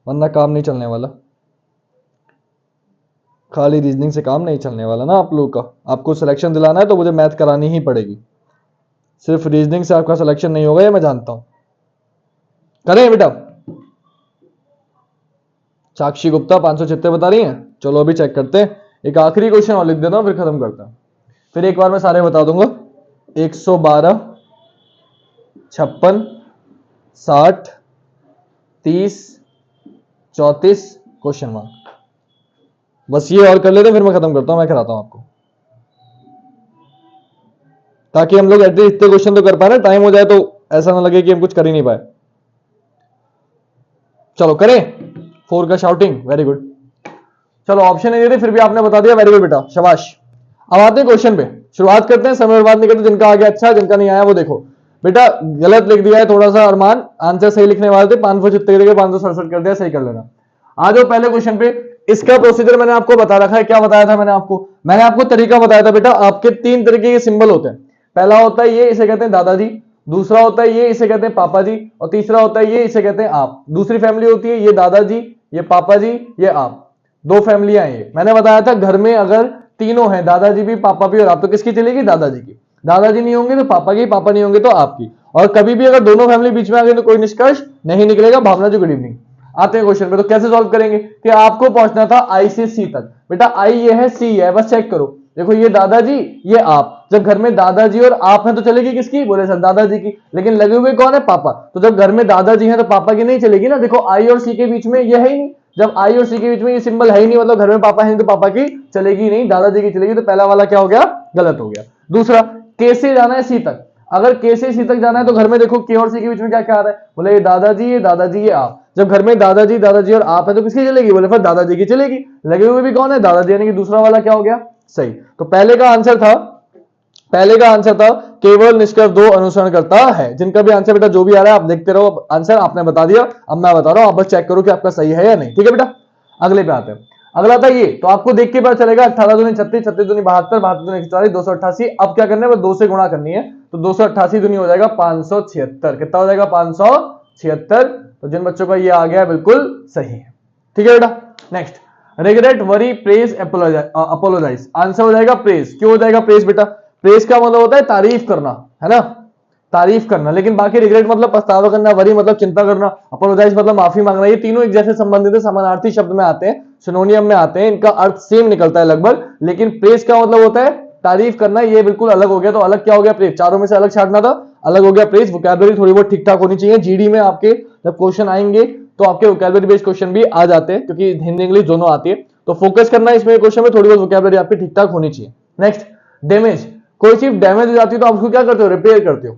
वरना काम नहीं चलने वाला। खाली रीजनिंग से काम नहीं चलने वाला ना आप लोग का। आपको सिलेक्शन दिलाना है तो मुझे मैथ करानी ही पड़ेगी। सिर्फ रीजनिंग से आपका सिलेक्शन नहीं होगा, ये मैं जानता हूं। करें बेटा? साक्षी गुप्ता 576 बता रही हैं। चलो अभी चेक करते हैं। एक आखिरी क्वेश्चन और लिख देता हूं, फिर खत्म करता हूं। फिर एक बार मैं सारे बता दूंगा। 112, 56, 60, 30, 34 क्वेश्चन मार्क। बस ये और कर लेते, फिर मैं खत्म करता हूं, मैं कराता हूं आपको, ताकि हम लोग एटलीस्ट इतने क्वेश्चन तो कर पाए ना, टाइम हो जाए तो ऐसा ना लगे कि हम कुछ कर ही नहीं पाए। चलो करें 4 का शाउटिंग, वेरी गुड। चलो ऑप्शन नहीं दे फिर भी आपने बता दिया, वेरी गुड बेटा, शाबाश। अब आते हैं क्वेश्चन पे, शुरुआत करते हैं, समय बर्बाद नहीं करते। जिनका आ गया अच्छा, जिनका नहीं आया वो देखो। बेटा गलत लिख दिया है थोड़ा सा अरमान, आंसर सही लिखने वाले थे, 576 के 567 कर दिया, सही कर लेना। आ जाओ पहले क्वेश्चन पे। इसका प्रोसीजर मैंने आपको बता रखा है। क्या बताया था मैंने आपको तरीका बताया था बेटा। आपके 3 तरीके के सिंबल होते हैं। पहला होता है ये, इसे कहते हैं दादाजी। दूसरा होता है ये, इसे कहते हैं पापा जी। और तीसरा होता है ये, इसे कहते हैं आप। दूसरी फैमिली होती है ये दादाजी, ये पापा जी, ये आप। 2 फैमिलियां हैं ये। मैंने बताया था घर में अगर तीनों हैं, दादाजी भी, पापा भी और आप, तो किसकी चलेगी? दादाजी की। दादाजी नहीं होंगे तो पापा की, पापा नहीं होंगे तो आपकी। और कभी भी अगर दोनों फैमिली बीच में आ गई तो कोई निष्कर्ष नहीं निकलेगा। भावना जी गुड इवनिंग। आते हैं क्वेश्चन पे। तो कैसे सॉल्व करेंगे कि आपको पहुंचना था आई से सी तक। बेटा आई ये है, सी है, बस चेक करो। देखो ये दादाजी, ये आप। जब घर में दादाजी और आप हैं तो चलेगी किसकी? बोले सर दादाजी की। लेकिन लगे हुए कौन है? पापा। तो जब घर में दादाजी हैं तो पापा की नहीं चलेगी ना। देखो आई और सी के बीच में ये है ही नहीं। जब आई और सी के बीच में ये सिंबल है ही नहीं, मतलब घर में पापा है तो पापा की चलेगी नहीं, दादाजी की चलेगी। तो पहला वाला क्या हो गया? गलत हो गया। दूसरा, के से जाना है सी तक। अगर के से सी तक जाना है तो घर में देखो के और सी के बीच में क्या क्या आ रहा है? बोले ये दादाजी, ये दादाजी, ये आप। जब घर में दादाजी, दादाजी और आप है तो किसकी चलेगी? बोले फिर दादाजी की चलेगी। लगे हुए भी कौन है? दादाजी, यानी कि दूसरा वाला क्या हो गया? सही। तो पहले का आंसर था केवल निष्कर्ष 2 अनुसरण करता है। जिनका भी आंसर बेटा जो भी आ रहा है आप देखते रहो। आंसर आपने बता दिया, अब मैं बता रहा हूं, आप बस चेक करो कि आपका सही है या नहीं। ठीक है बेटा, अगले पे आते हैं। अगला था ये, तो आपको देख के पता चलेगा 18 दूनी 36, 36 दूनी 72, 72 दूनी 140, 288। अब क्या करना है? 2 से गुणा करनी है। तो 288 दूनी हो जाएगा 576। कितना हो जाएगा? 576। तो जिन बच्चों का ये आ गया बिल्कुल सही है। ठीक है बेटा, next. Regret, worry, praise, apologise. Answer हो जाएगा प्रेज। क्यों हो जाएगा प्रेज बेटा? प्रेज का मतलब होता है तारीफ करना, है ना, तारीफ करना। लेकिन बाकी रिग्रेट मतलब पछतावा करना, वरी मतलब चिंता करना, अपोलोजाइज मतलब माफी मांगना। ये तीनों एक जैसे संबंधित है, समानार्थी शब्द में आते हैं, सिनोनियम में आते हैं, इनका अर्थ सेम निकलता है लगभग। लेकिन प्रेज का मतलब होता है तारीफ करना, ये बिल्कुल अलग हो गया। तो अलग क्या हो गया? प्रेज। चारों में से अलग छाटना था, अलग हो गया प्रेज। वोकैबुलरी थोड़ी बहुत ठीक ठाक होनी चाहिए। जीडी में आपके जब क्वेश्चन आएंगे तो आपके वोकैबुलरी बेस्ड क्वेश्चन भी आ जाते हैं, क्योंकि हिंदी इंग्लिश दोनों आती है। तो फोकस करना इसमें क्वेश्चन में, थोड़ी बहुत वोकैबुलरी आपकी ठीक ठाक होनी चाहिए। Next, damage. कोई चीज डैमेज हो जाती है तो आप उसको क्या करते हो? रिपेयर करते हो।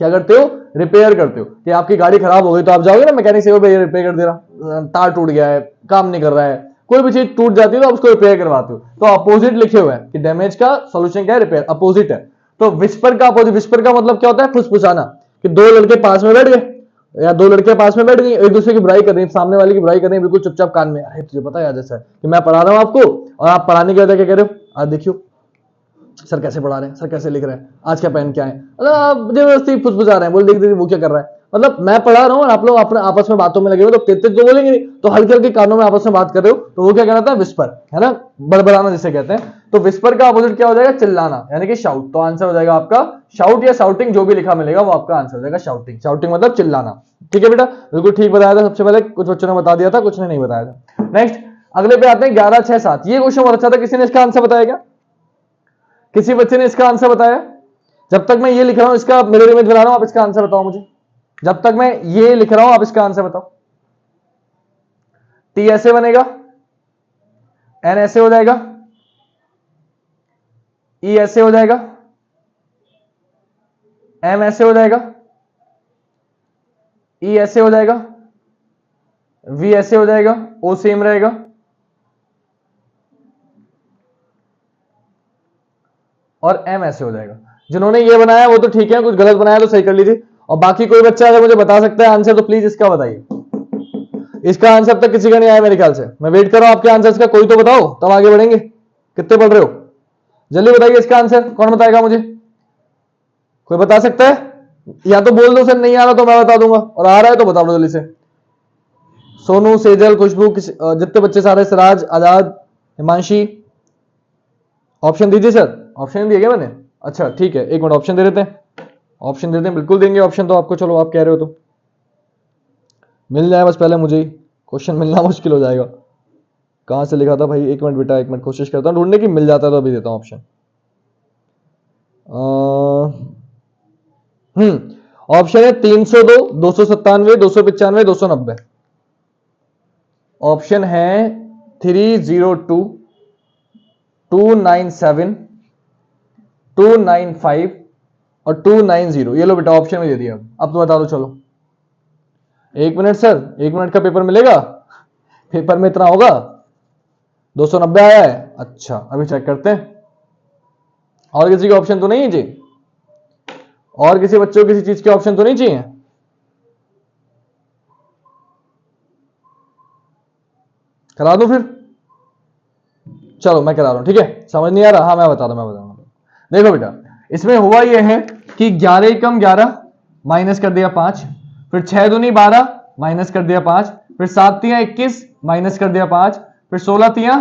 क्या करते हो? रिपेयर करते हो। कि आपकी गाड़ी खराब हो गई तो आप जाओगे ना मैकेनिक से, भैया रिपेयर कर दे रहा, तार टूट गया है, काम नहीं कर रहा है, कोई भी चीज टूट जाती है तो आप उसको रिपेयर करवाते हो। तो अपोजिट लिखे हुए हैं कि डैमेज का सॉल्यूशन क्या है? रिपेयर, अपोजिट है। तो विस्पर का अपोजिट, विस्पर का मतलब क्या होता है? फुसफुसाना। कि 2 लड़के पास में बैठ गए या 2 लड़के पास में बैठ गए, एक दूसरे की बुराई कर रहे हैं, सामने वाले की बुराई कर रहे हैं बिल्कुल चुपचाप कान में। अरे तुझे पता है जैसा कि मैं पढ़ा रहा हूं आपको, और आप पढ़ाने के बाद क्या कह रहे हो? आज देखियो सर कैसे पढ़ा रहे हैं, सर कैसे लिख रहे हैं, आज क्या पेन क्या है, मतलब जबरदस्ती फुसफुसा रहे हैं। बोल देख वो क्या कर रहा है, मतलब मैं पढ़ा रहा हूँ और आप लोग अपने आपस में बातों में लगे हो, तो तेज तेज तो बोलेंगे नहीं, तो हल्के हल्के कानों में आपस में बात कर रहे हो, तो वो क्या कहलाता है? विस्पर, है ना, बड़बड़ाना जिसे कहते हैं। तो विस्पर का अपोजिट क्या हो जाएगा? चिल्लाना, यानी कि शाउट। तो आंसर हो जाएगा आपका शाउट या शाउटिंग, जो भी लिखा मिलेगा वो आपका आंसर हो जाएगा शाउटिंग। शाउटिंग मतलब चिल्लाना। ठीक है बेटा, बिल्कुल ठीक बताया था। सबसे पहले कुछ बच्चों ने बता दिया था, कुछ ने नहीं बताया था। नेक्स्ट, अगले पे आते हैं 11 6 7। ये क्वेश्चन बहुत अच्छा था, किसी ने इसका आंसर बताया क्या? किसी बच्चे ने इसका आंसर बताया? जब तक मैं ये लिख रहा हूं, इसका मिरर इमेज बना रहा हूं, आप इसका आंसर बताओ मुझे। जब तक मैं ये लिख रहा हूं आप इसका आंसर बताओ। टी ऐसे बनेगा, एन ऐसे हो जाएगा, ई ऐसे हो जाएगा, एम ऐसे हो जाएगा, ई ऐसे हो जाएगा, वी ऐसे हो जाएगा, ओ सेम रहेगा, और एम ऐसे हो जाएगा। जिन्होंने ये बनाया वो तो ठीक है, कुछ गलत बनाया तो सही कर लीजिए। और बाकी कोई बच्चा अगर मुझे बता सकता है आंसर तो प्लीज इसका बताइए। इसका आंसर अब तक किसी का नहीं आया मेरे ख्याल से। मैं वेट कर रहा हूं आपके आंसर का, कोई तो बताओ तब आगे बढ़ेंगे। कितने पढ़ रहे हो? जल्दी बताइए इसका आंसर, कौन बताएगा मुझे? कोई बता सकता है? या तो बोल दो सर नहीं आ रहा तो मैं बता दूंगा, और आ रहा है तो बता दो जल्दी से। सोनू, सेजल, खुशबू, जितने बच्चे सारे, सिराज, आजाद, हिमांशी, ऑप्शन दीजिए सर। ऑप्शन दिए क्या मैंने? अच्छा ठीक है, एक मिनट ऑप्शन दे देते हैं। ऑप्शन देते हैं, बिल्कुल देंगे ऑप्शन तो आपको। चलो आप कह रहे हो तो मिल जाए, बस पहले मुझे ही क्वेश्चन मिलना मुश्किल हो जाएगा। कहां से लिखा था भाई? एक मिनट बेटा, एक मिनट कोशिश करता हूं ढूंढने की, मिल जाता है तो अभी देता हूं ऑप्शन। ऑप्शन है 302, 297, 295, 290। ऑप्शन है 302, 297, 295 और 290। ये लो बेटा ऑप्शन में दे दिया। अब तो बता दो चलो। एक मिनट सर, एक मिनट का पेपर मिलेगा? पेपर में इतना होगा? 290 आया है? अच्छा अभी चेक करते हैं। और किसी के ऑप्शन तो नहीं है जी? और किसी बच्चों को किसी चीज के ऑप्शन तो नहीं चाहिए? करा दूं फिर? चलो मैं करा रहा हूं, ठीक है। समझ नहीं आ रहा? हाँ मैं बता रहा हूं। देखो बेटा, इसमें हुआ यह है कि 11 कम 11 माइनस कर दिया 5, फिर 6 दूनी 12 माइनस कर दिया 5, फिर 7 तियां 21 माइनस कर दिया 5, फिर 16 तियां,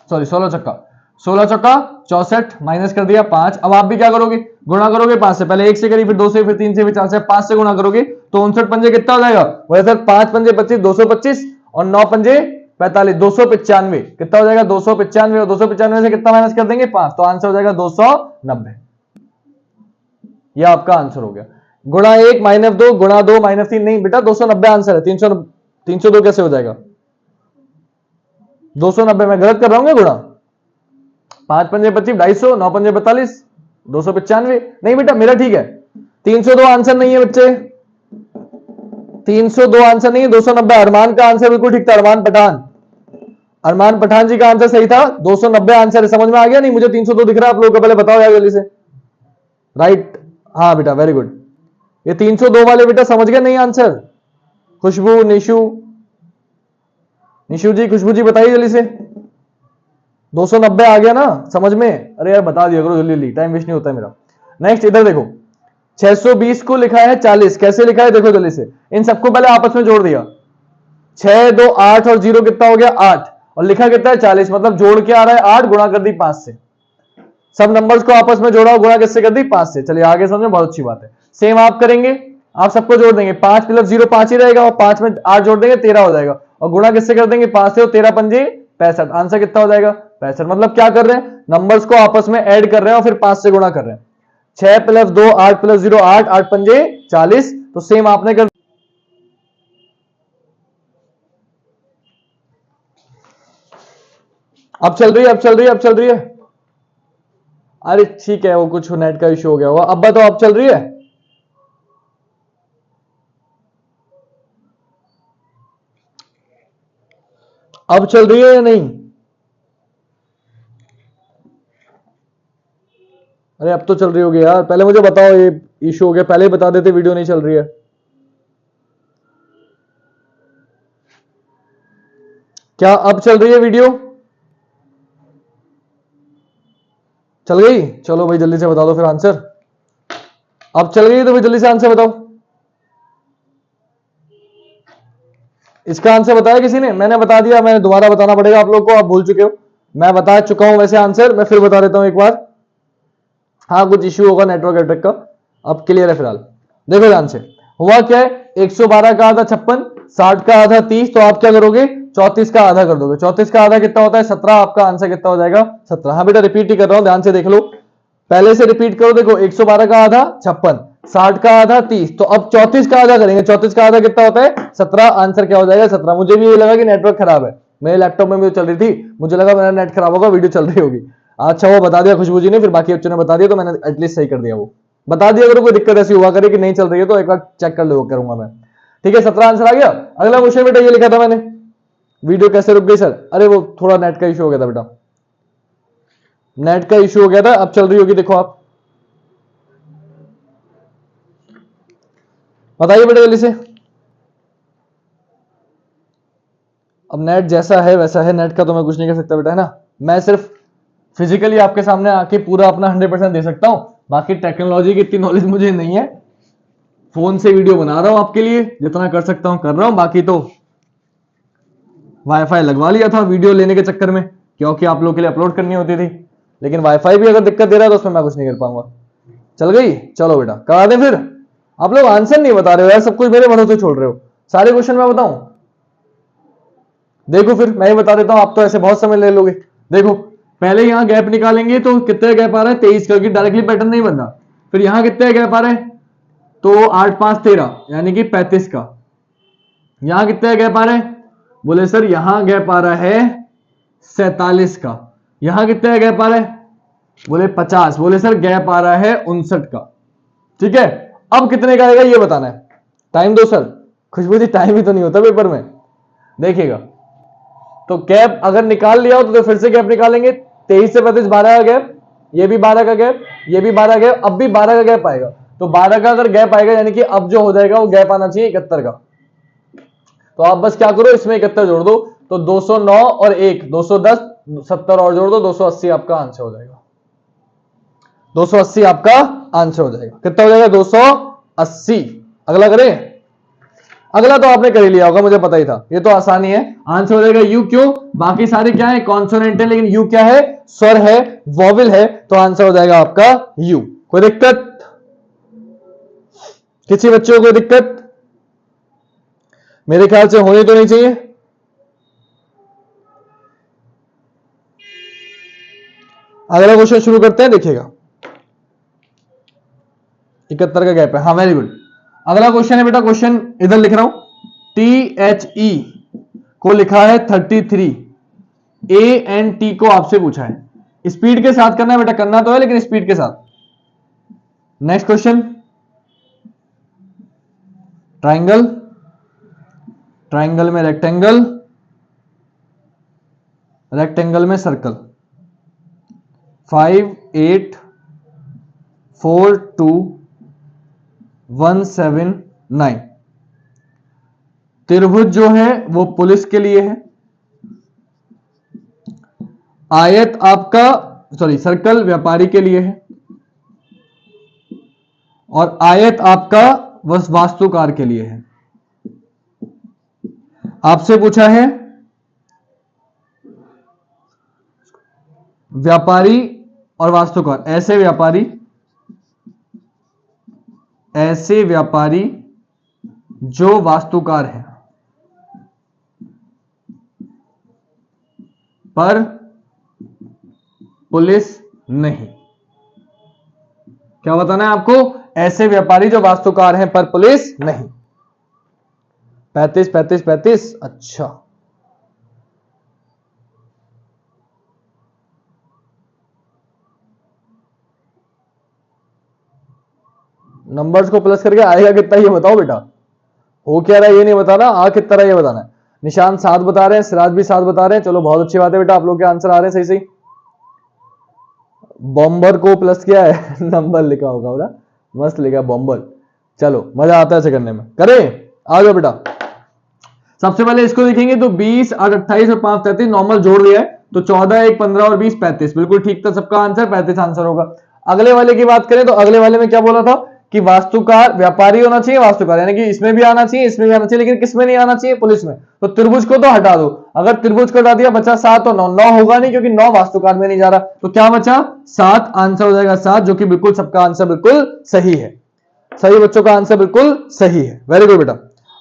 सॉरी 16 चक्का 64 माइनस कर दिया 5। अब आप भी क्या करोगे? गुणा करोगे 5 से, पहले 1 से करी, फिर 2 से, फिर 3 से, फिर 4 से, 5 से गुणा करोगे तो 59 पंजे कितना हो जाएगा? वैसे सर 5 पंजे 25, 225 और 9 पंजे 45, 295 कितना हो जाएगा? 295 और 295 से कितना माइनस कर देंगे? 5, तो आंसर हो जाएगा 290। यह आपका आंसर हो गया। गुणा 1 माइनस 2 गुणा 2 माइनस 3 नहीं बेटा, 290 आंसर है। 302 कैसे हो जाएगा? 290 में गलत कर रहा हूँ गुणा। 5 पंजे 25, 250, 9 पंजे 42, 295 नहीं बेटा मेरा ठीक है। 302 आंसर नहीं है बच्चे, 302 आंसर नहीं है, 290। अरमान का आंसर बिल्कुल ठीक था, अरमान पठान जी का आंसर सही था। 290 आंसर है। समझ में आ गया नहीं? मुझे 302 दिख रहा है आप लोगों को, पहले बताओ यार जल्दी से। राइट, हाँ बेटा वेरी गुड। ये 302 वाले बेटा समझ गए नहीं आंसर? खुशबू, निशु जी, खुशबू जी बताइए जल्दी से। 290 आ गया ना समझ में? अरे यार बता दिया करो जल्दी, टाइम वेस्ट नहीं होता है मेरा। नेक्स्ट इधर देखो, 620 को लिखा है 40, कैसे लिखा है देखो जल्दी से। इन सबको पहले आपस में जोड़ दिया, 6 2 8 और 0 कितना हो गया? 8, और लिखा कितना है? 40। मतलब जोड़ के आ रहा है 8, गुणा कर दी 5 से। सब नंबर्स को आपस में जोड़ा, गुणा किससे कर दी? 5 से। चलिए आगे समझो, बहुत अच्छी बात है। सेम आप करेंगे, आप सबको जोड़ देंगे। 5 प्लस 0 5 ही रहेगा, और 5 में 8 जोड़ देंगे 13 हो जाएगा, और गुणा किससे कर देंगे? 5 से, और 13 पंजे 65। आंसर कितना हो जाएगा? 65। मतलब क्या कर रहे हैं? नंबर्स को आपस में ऐड कर रहे हैं और फिर 5 से गुणा कर रहे हैं। 6 प्लस 2 8 प्लस 0 8, 8 पंजे 40। तो सेम आपने कर, अब चल रही है। अरे ठीक है, वो कुछ नेट का इश्यू हो गया होगा। अब बताओ, अब चल रही है? अब चल रही है या नहीं? अरे अब तो चल रही होगी यार, पहले मुझे बताओ। ये इश्यू हो गया, पहले ही बता देते वीडियो नहीं चल रही है। क्या अब चल रही है वीडियो? चल गई? चलो भाई जल्दी से बता दो फिर आंसर। अब चल गई तो भाई जल्दी से आंसर बताओ। इसका आंसर बताया किसी ने? मैंने बता दिया, मैंने दोबारा बताना पड़ेगा आप लोग को, आप भूल चुके हो। मैं बता चुका हूं वैसे आंसर, मैं फिर बता देता हूं एक बार। हाँ कुछ इश्यू होगा नेटवर्क नेटवर्क का। अब क्लियर है फिलहाल। देखो ध्यान से, हुआ क्या है? 112 का आधा 56, 60 का आधा 30, तो आप क्या करोगे 34 का आधा कर दोगे। 34 का आधा कितना होता है 17, आपका आंसर कितना हो जाएगा 17। हाँ बेटा रिपीट ही कर रहा हूं, ध्यान से देख लो, पहले से रिपीट करो। देखो 112 का आधा 56, 60 का आधा 30, तो अब 34 का आधा करेंगे। 34 का आधा कितना होता है 17, आंसर क्या हो जाएगा 17। मुझे भी ये लगा कि नेटवर्क खराब है, मेरे लैपटॉप में वीडियो चल रही थी, मुझे लगा मेरा नेट खराब होगा, वीडियो चल रही होगी। अच्छा वो बता दिया खुशबू जी ने, फिर बाकी बच्चों ने बता दिया, तो मैंने एटलीस्ट सही कर दिया। वो बता दिया अगर कोई दिक्कत ऐसी हुआ करे कि नहीं चल रही है तो एक बार चेक कर लो, करूंगा मैं। ठीक है 17 आंसर आ गया। अगला क्वेश्चन बेटा ये लिखा था मैंने, वीडियो कैसे रुक गई सर? अरे वो थोड़ा नेट का इशू हो गया था बेटा, नेट का इशू हो गया था, अब चल रही होगी देखो आप। बताइए बेटा जल्दी से। अब नेट जैसा है वैसा है, नेट का तो मैं कुछ नहीं कर सकता बेटा, है ना। मैं सिर्फ फिजिकली आपके सामने आके पूरा अपना 100% दे सकता हूं, बाकी टेक्नोलॉजी की इतनी नॉलेज मुझे नहीं है। फोन से वीडियो बना रहा हूं आपके लिए, जितना कर सकता हूं कर रहा हूं, बाकी तो वाईफाई लगवा लिया था वीडियो लेने के चक्कर में, क्योंकि आप लोगों के लिए अपलोड करनी होती थी। लेकिन वाईफाई भी अगर दिक्कत दे रहा है तो उसमें मैं कुछ नहीं कर पाऊंगा। चल गई, चलो बेटा करा दें फिर। आप लोग आंसर नहीं बता रहे हो यार, सब कुछ मेरे भरोसे छोड़ रहे हो। सारे क्वेश्चन मैं बताऊं? देखो फिर मैं ही बता देता हूं, आप तो ऐसे बहुत समय ले लोगे। देखो पहले यहां गैप निकालेंगे तो कितने गैप आ रहा है 23 का, क्योंकि डायरेक्टली पैटर्न नहीं बन रहा। फिर यहां कितने गैप आ रहे हैं, तो 8 5 13 यानी कि 35 का। यहां कितने गैप आ रहे हैं, बोले सर यहां गैप आ रहा है 47 का। यहां कितने गैप आ रहा है, बोले 50। बोले सर गैप आ रहा है 59 का। ठीक है, अब कितने का आएगा ये बताना है। टाइम दो सर। खुशबू जी टाइम ही तो नहीं होता पेपर में, देखिएगा। तो गैप अगर निकाल लिया हो तो फिर से गैप निकालेंगे। 23 से 35 12 का गैप, ये भी 12 का गैप, ये भी 12 गैप, अब भी 12 का गैप आएगा। तो 12 का अगर गैप आएगा यानी कि अब जो हो जाएगा वो गैप आना चाहिए 71 का। तो आप बस क्या करो, इसमें 71 जोड़ दो, तो 209 और 1 210, 70 और जोड़ दो, 280 आपका आंसर हो जाएगा। 280 आपका आंसर हो जाएगा। कितना हो जाएगा 280। अगला करें, अगला तो आपने कर ही लिया होगा, मुझे पता ही था, ये तो आसानी है। आंसर हो जाएगा यू। क्यों, बाकी सारे क्या है कॉन्सोनेंट है, लेकिन यू क्या है स्वर है, वॉवेल है, तो आंसर हो जाएगा आपका यू। कोई दिक्कत किसी बच्चों को, कोई दिक्कत? मेरे ख्याल से होनी तो नहीं चाहिए। अगला क्वेश्चन शुरू करते हैं, देखिएगा 71 का गैप है। हाँ वेरी गुड। अगला क्वेश्चन है बेटा, क्वेश्चन इधर लिख रहा हूं, THE को लिखा है 33, ANT को आपसे पूछा है। स्पीड के साथ करना है बेटा, करना तो है लेकिन स्पीड के साथ। नेक्स्ट क्वेश्चन, ट्राइंगल, ट्राइंगल में रेक्टेंगल, रेक्टेंगल में सर्कल। 5 8 4 2 1 7 9। त्रिभुज जो है वो पुलिस के लिए है, आयत आपका सर्कल व्यापारी के लिए है, और आयत आपका वास्तुकार के लिए है। आपसे पूछा है व्यापारी और वास्तुकार, ऐसे व्यापारी जो वास्तुकार है पर पुलिस नहीं। क्या बताना है आपको, ऐसे व्यापारी जो वास्तुकार हैं पर पुलिस नहीं। 35 35 35। अच्छा नंबर्स को प्लस करके आएगा कितना ये बताओ बेटा। हो क्या रहा है ये नहीं बताना, आ कितना रहा है ये बताना है। निशान 7 बता रहे हैं, सिराज भी 7 बता रहे हैं। चलो बहुत अच्छी बात है बेटा, आप लोग के आंसर आ रहे हैं सही सही। बॉम्बर को प्लस किया है नंबर लिखा होगा बेटा, मस्त लिखा बॉम्बर। चलो मजा आता है ऐसे करने में, करें आ जाओ बेटा। सबसे पहले इसको देखेंगे तो 20 8 28 और 5 33 नॉर्मल जोड़ दिया है, तो 14 1 15 और 20 35। बिल्कुल ठीक था सबका आंसर, 35 आंसर होगा। अगले वाले की बात करें तो अगले वाले में क्या बोला था कि वास्तुकार व्यापारी होना चाहिए, वास्तुकार यानी कि इसमें भी आना चाहिए, इसमें भी आना चाहिए, लेकिन किसमें नहीं आना चाहिए, पुलिस में। तो त्रिभुज को तो हटा दो, अगर त्रिभुज को हटा दिया बचा 7 और 9। 9 होगा नहीं क्योंकि 9 वास्तुकार में नहीं जा रहा, तो क्या बचा 7। आंसर हो जाएगा 7, जो कि बिल्कुल सबका आंसर बिल्कुल सही है। सही बच्चों का आंसर बिल्कुल सही है, वेरी गुड बेटा।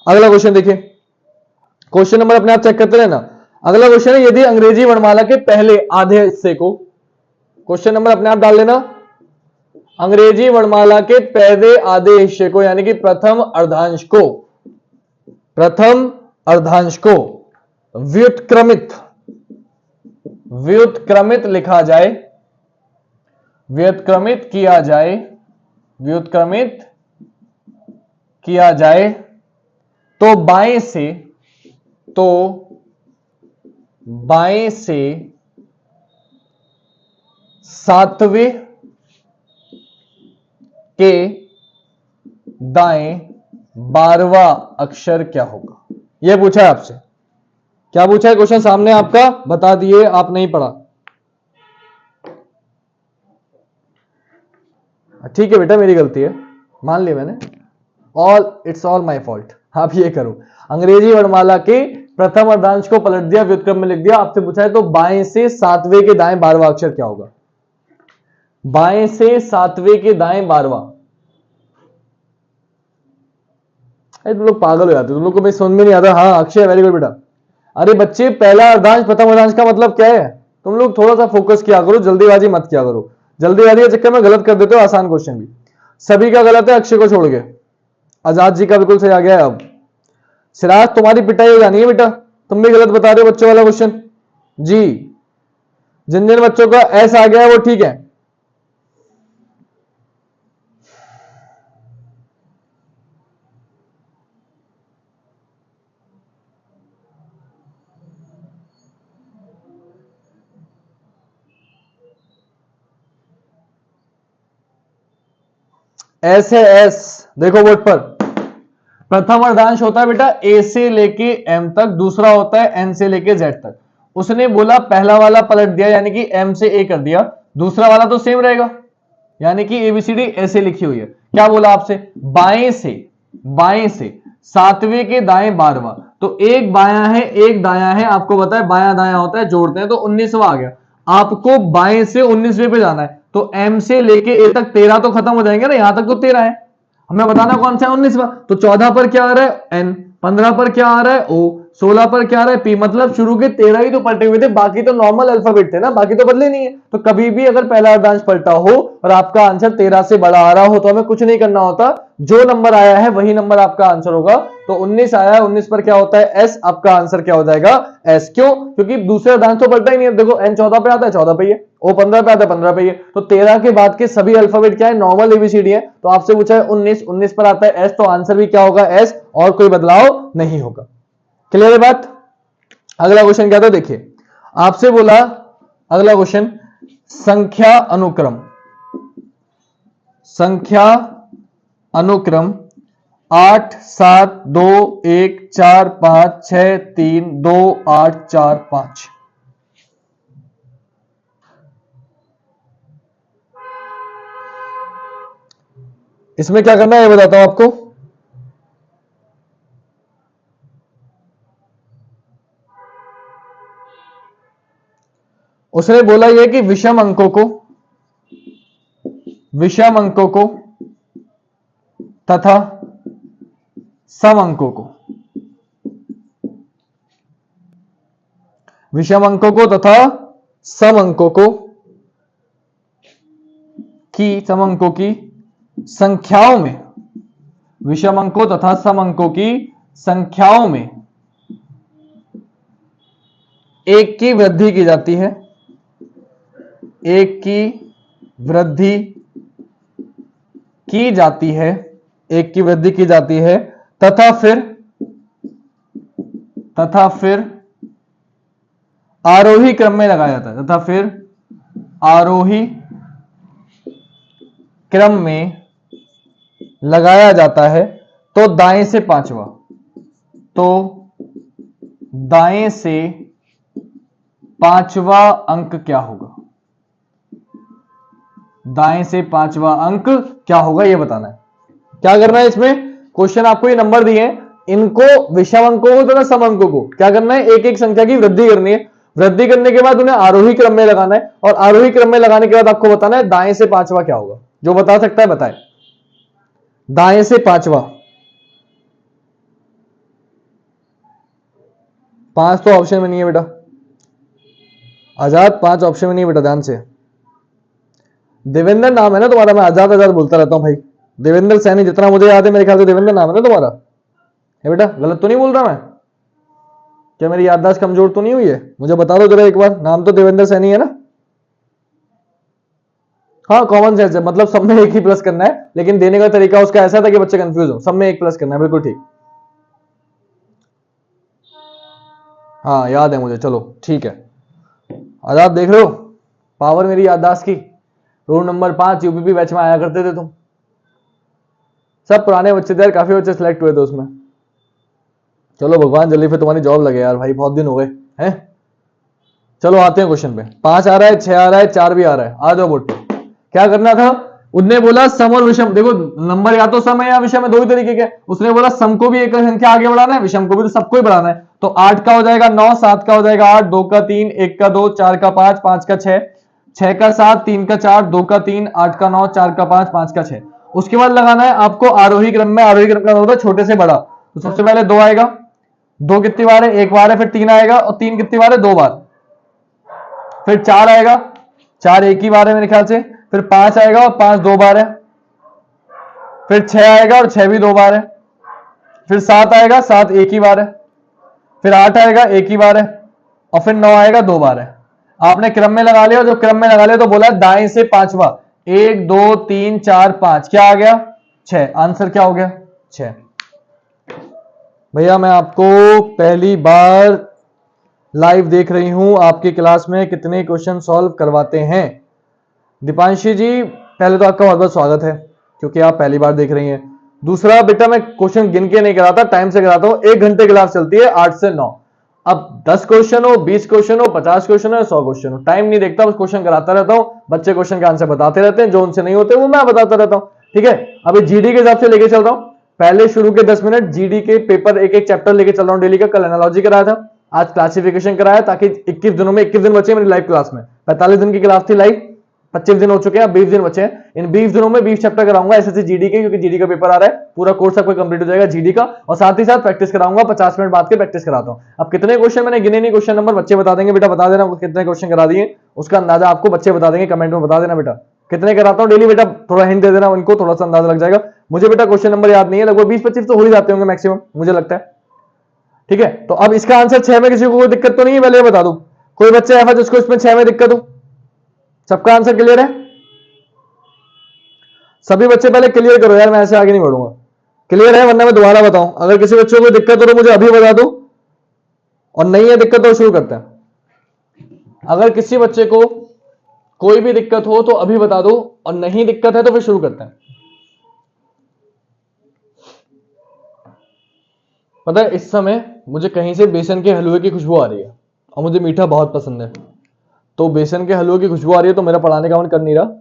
अगला क्वेश्चन देखिए, क्वेश्चन नंबर अपने आप चेक करते रहना। अगला क्वेश्चन है, यदि अंग्रेजी वर्णमाला के पहले आधे हिस्से को, क्वेश्चन नंबर अपने आप डाल लेना, अंग्रेजी वर्णमाला के पहले आधे हिस्से को यानी कि प्रथम अर्धांश को व्युत्क्रमित लिखा जाए, व्युत्क्रमित किया जाए तो बाएं से सातवें के दाएं 12वां अक्षर क्या होगा? यह पूछा है आपसे। क्या पूछा है क्वेश्चन सामने आपका, बता दिए, आप नहीं पढ़ा। ठीक है बेटा, मेरी गलती है, मान ली मैंने, इट्स ऑल माय फॉल्ट। आप ये करो, अंग्रेजी वर्णमाला के प्रथम अर्धांश को पलट दिया, व्युत्क्रम में लिख दिया। आपसे पूछा है तो बाएं से सातवें के दाएं 12वां अक्षर क्या होगा? बाएं से सातवें के दाएं 12वां। तुम लोग पागल हो जाते, तुम लोग को मैं समझ में नहीं आता। हाँ अक्षय, वेरी गुड बेटा। अरे बच्चे, पहला अर्धांश प्रथम अर्धांश का मतलब क्या है? तुम लोग थोड़ा सा फोकस किया करो, जल्दीबाजी मत किया करो। जल्दीबाजी के चक्कर में गलत कर देते हो आसान क्वेश्चन भी। सभी का गलत है अक्षय को छोड़ के। आजाद जी का बिल्कुल सही आ गया है। अब सिराज, तुम्हारी पिटाई हो जानी है बेटा, तुम भी गलत बता रहे हो बच्चों वाला क्वेश्चन जी। जिन जिन बच्चों का एस आ गया है वो ठीक है। एस है, एस देखो बोर्ड पर। प्रथम अर्धांश होता है बेटा ए से लेके एम तक, दूसरा होता है एन से लेके जेड तक। उसने बोला पहला वाला पलट दिया यानी कि एम से ए कर दिया, दूसरा वाला तो सेम रहेगा यानी कि एबीसीडी ऐसे लिखी हुई है। क्या बोला आपसे? बाएं से सातवें के दाएं 12वां, तो एक बायां है एक दायां है, आपको पता है बायां दायां होता है, जोड़ते हैं तो 19वां आ गया। आपको बाएं से 19वें पे जाना है, तो एम से लेके ए तक 13 तो खत्म हो जाएंगे ना, यहां तक तो 13 है, हमें बताना कौन सा है 19वां। तो 14 पर क्या आ रहा है एन, 15 पर क्या आ रहा है ओ, 16 पर क्या आ रहा है पी। मतलब शुरू के 13 ही तो पलटे हुए थे, बाकी तो नॉर्मल अल्फाबेट थे ना, बाकी तो बदले नहीं है। तो कभी भी अगर पहला अर्धांश पलटा हो और आपका आंसर 13 से बड़ा आ रहा हो तो हमें कुछ नहीं करना होता, जो नंबर आया है वही नंबर आपका आंसर होगा। तो 19 आया है, 19 पर क्या होता है एस, आपका आंसर क्या हो जाएगा एस। क्यों? क्योंकि दूसरे अर्धांश तो पलटा ही नहीं है। देखो एन 14 पे आता है 14 पे ही है, ओ 15 पे आता है 15 पे ही है, तो 13 के बाद के सभी अल्फाबेट क्या है नॉर्मल एबीसीडी है। तो आपसे पूछा है 19 पर आता है एस, तो आंसर भी क्या होगा एस, और कोई बदलाव नहीं होगा। क्लियर है बात? अगला क्वेश्चन क्या था देखिए, आपसे बोला अगला क्वेश्चन, संख्या अनुक्रम 8 7 2 1 4 5 6 3 2 8 4 5। इसमें क्या करना है ये बताता हूं आपको। उसने बोला यह कि विषम अंकों को तथा सम अंकों को, विषम अंकों को तथा सम अंकों की संख्याओं में, विषम अंकों तथा सम अंकों की संख्याओं में एक की वृद्धि की जाती है, एक की वृद्धि की जाती है, एक की वृद्धि की जाती है तथा फिर आरोही क्रम में लगाया जाता है, तथा फिर आरोही क्रम में लगाया जाता है। तो दाएं से पांचवा, तो दाएं से पांचवा अंक क्या होगा? दाएं से पांचवा अंक क्या होगा ये बताना है। क्या करना है इसमें, क्वेश्चन आपको ये नंबर दिए हैं, इनको विषम अंकों को तथा सम अंकों को क्या करना है, एक एक संख्या की वृद्धि करनी है। वृद्धि करने के बाद उन्हें आरोही क्रम में लगाना है, और आरोही क्रम में लगाने के बाद आपको बताना है दाएं से पांचवा क्या होगा। जो बता सकता है बताए। दाएं से पांचवा, 5 तो ऑप्शन में नहीं है बेटा, आजाद 5 ऑप्शन में नहीं है बेटा, ध्यान से। देवेंद्र नाम है ना तुम्हारा, मैं आजाद आजाद बोलता रहता हूं भाई। देवेंद्र सैनी, जितना मुझे याद है मेरे ख्याल से देवेंद्र नाम है ना तुम्हारा, है बेटा? गलत तो नहीं बोल रहा मैं? क्या मेरी याददाश्त कमजोर तो नहीं हुई है? मुझे बता दो जरा एक बार, नाम तो देवेंद्र सैनी है ना? हाँ, कॉमन सेंस है, मतलब सब में एक ही प्लस करना है, लेकिन देने का तरीका उसका ऐसा था कि बच्चे कंफ्यूज हो। सब में एक प्लस करना है, बिल्कुल ठीक। हाँ याद है मुझे, चलो ठीक है। आजाद देख रहे हो पावर मेरी याददाश्त की। रोल नंबर 5 यूपीपी बैच में आया करते थे तुम। सब पुराने बच्चे थे यार, काफी बच्चे सिलेक्ट हुए थे उसमें। चलो भगवान जल्दी फिर तुम्हारी जॉब लगे यार भाई, बहुत दिन हो गए हैं। चलो आते हैं क्वेश्चन पे। 5 आ रहा है, 6 आ रहा है, 4 भी आ रहा है। आ जाओ बोर्ड पे। क्या करना था? उसने बोला सम और विषम। देखो नंबर या तो सम है या विषम है, दो ही तरीके के। उसने बोला सम को भी एक संख्या आगे बढ़ाना है, विषम को भी तो सबको ही बढ़ाना है। तो 8 का हो जाएगा 9, 7 का हो जाएगा 8, 2 का 3, 1 का 2, 4 का 5, 5 का 6, 6 का 7, 3 का 4, 2 का 3, 8 का 9, 4 का 5, 5 का 6। उसके बाद लगाना है आपको आरोही क्रम में। आरोही क्रम का होता है छोटे से बड़ा। तो सबसे पहले 2 आएगा। 2 कितनी बार है? एक बार है। फिर 3 आएगा, और 3 कितनी बार है? 2 बार। फिर 4 आएगा, 4 एक ही बार है मेरे ख्याल से। फिर 5 आएगा, और 5 2 बार है। फिर 6 आएगा, और 6 भी 2 बार है। फिर 7 आएगा, 7 एक ही बार है। फिर 8 आएगा, एक ही बार है। और फिर 9 आएगा, 2 बार है। आपने क्रम में लगा लिया, जो क्रम में लगा लिया तो बोला दाएं से पांचवा। 1 2 3 4 5, क्या आ गया? 6। आंसर क्या हो गया? 6। भैया मैं आपको पहली बार लाइव देख रही हूं, आपकी क्लास में कितने क्वेश्चन सॉल्व करवाते हैं? दीपांशी जी पहले तो आपका बहुत बहुत स्वागत है, क्योंकि आप पहली बार देख रही हैं। दूसरा बेटा, मैं क्वेश्चन गिन के नहीं कराता, टाइम से कराता हूं। 1 घंटे क्लास चलती है 8 से 9। अब 10 क्वेश्चन हो, 20 क्वेश्चन हो, 50 क्वेश्चन हो, 100 क्वेश्चन हो, टाइम नहीं देखता, बस क्वेश्चन कराता रहता हूं। बच्चे क्वेश्चन के आंसर बताते रहते हैं, जो उनसे नहीं होते वो मैं बताता रहता हूं। ठीक है, अभी जीडी के हिसाब से लेके चल रहा हूं। पहले शुरू के 10 मिनट जीडी के पेपर एक एक चैप्टर लेके चल रहा हूं डेली का। कल एनालॉजी कराया था, आज क्लासिफिकेशन कराया, ताकि 21 दिनों में 21 दिन बचे मेरी लाइव क्लास में। 45 दिन की क्लास थी लाइव, 25 दिन हो चुके हैं, 20 दिन बचे हैं। इन 20 दिनों में 20 चैप्टर कराऊंगा एसएससी जीडी के, क्योंकि जीडी का पेपर आ रहा है। पूरा कोर्स आपका कंप्लीट हो जाएगा जीडी का, और साथ ही साथ प्रैक्टिस कराऊंगा। 50 मिनट बाद के प्रैक्टिस कराता हूं। अब कितने क्वेश्चन मैंने गिने नहीं, क्वेश्चन नंबर बच्चे बता देंगे। बेटा बता देना कितने क्वेश्चन करा दिए, उसका अंदाजा आपको बच्चे बता देंगे। कमेंट में बता देना बेटा कितने कराता हूं डेली। बेटा थोड़ा हिंट दे देना उनको, थोड़ा सा अंदाजा लग जाएगा। मुझे बेटा क्वेश्चन नंबर याद नहीं है, लगभग 20-25 तो हो ही जाते होंगे मैक्सिमम, मुझे लगता है। ठीक है, तो अब इसका आंसर 6 में किसी को कोई दिक्कत तो नहीं है? पहले बता दो, कोई बच्चा ऐसा जिसको इसमें 6 में दिक्कत हो? सबका आंसर क्लियर है? सभी बच्चे पहले क्लियर करो यार, मैं ऐसे आगे नहीं बढ़ूंगा। क्लियर है? वरना मैं दोबारा बताऊं। अगर किसी बच्चे को दिक्कत हो तो मुझे अभी बता दो, और नहीं है दिक्कत तो शुरू करते हैं। अगर किसी बच्चे को कोई भी दिक्कत हो तो अभी बता दो, और नहीं दिक्कत है तो फिर शुरू करते हैं। पता है इस समय मुझे कहीं से बेसन के हलवे की खुशबू आ रही है, और मुझे मीठा बहुत पसंद है। तो बेसन के हलवे की खुशबू आ रही है, तो मेरा पढ़ाने का मन कर नहीं रहा।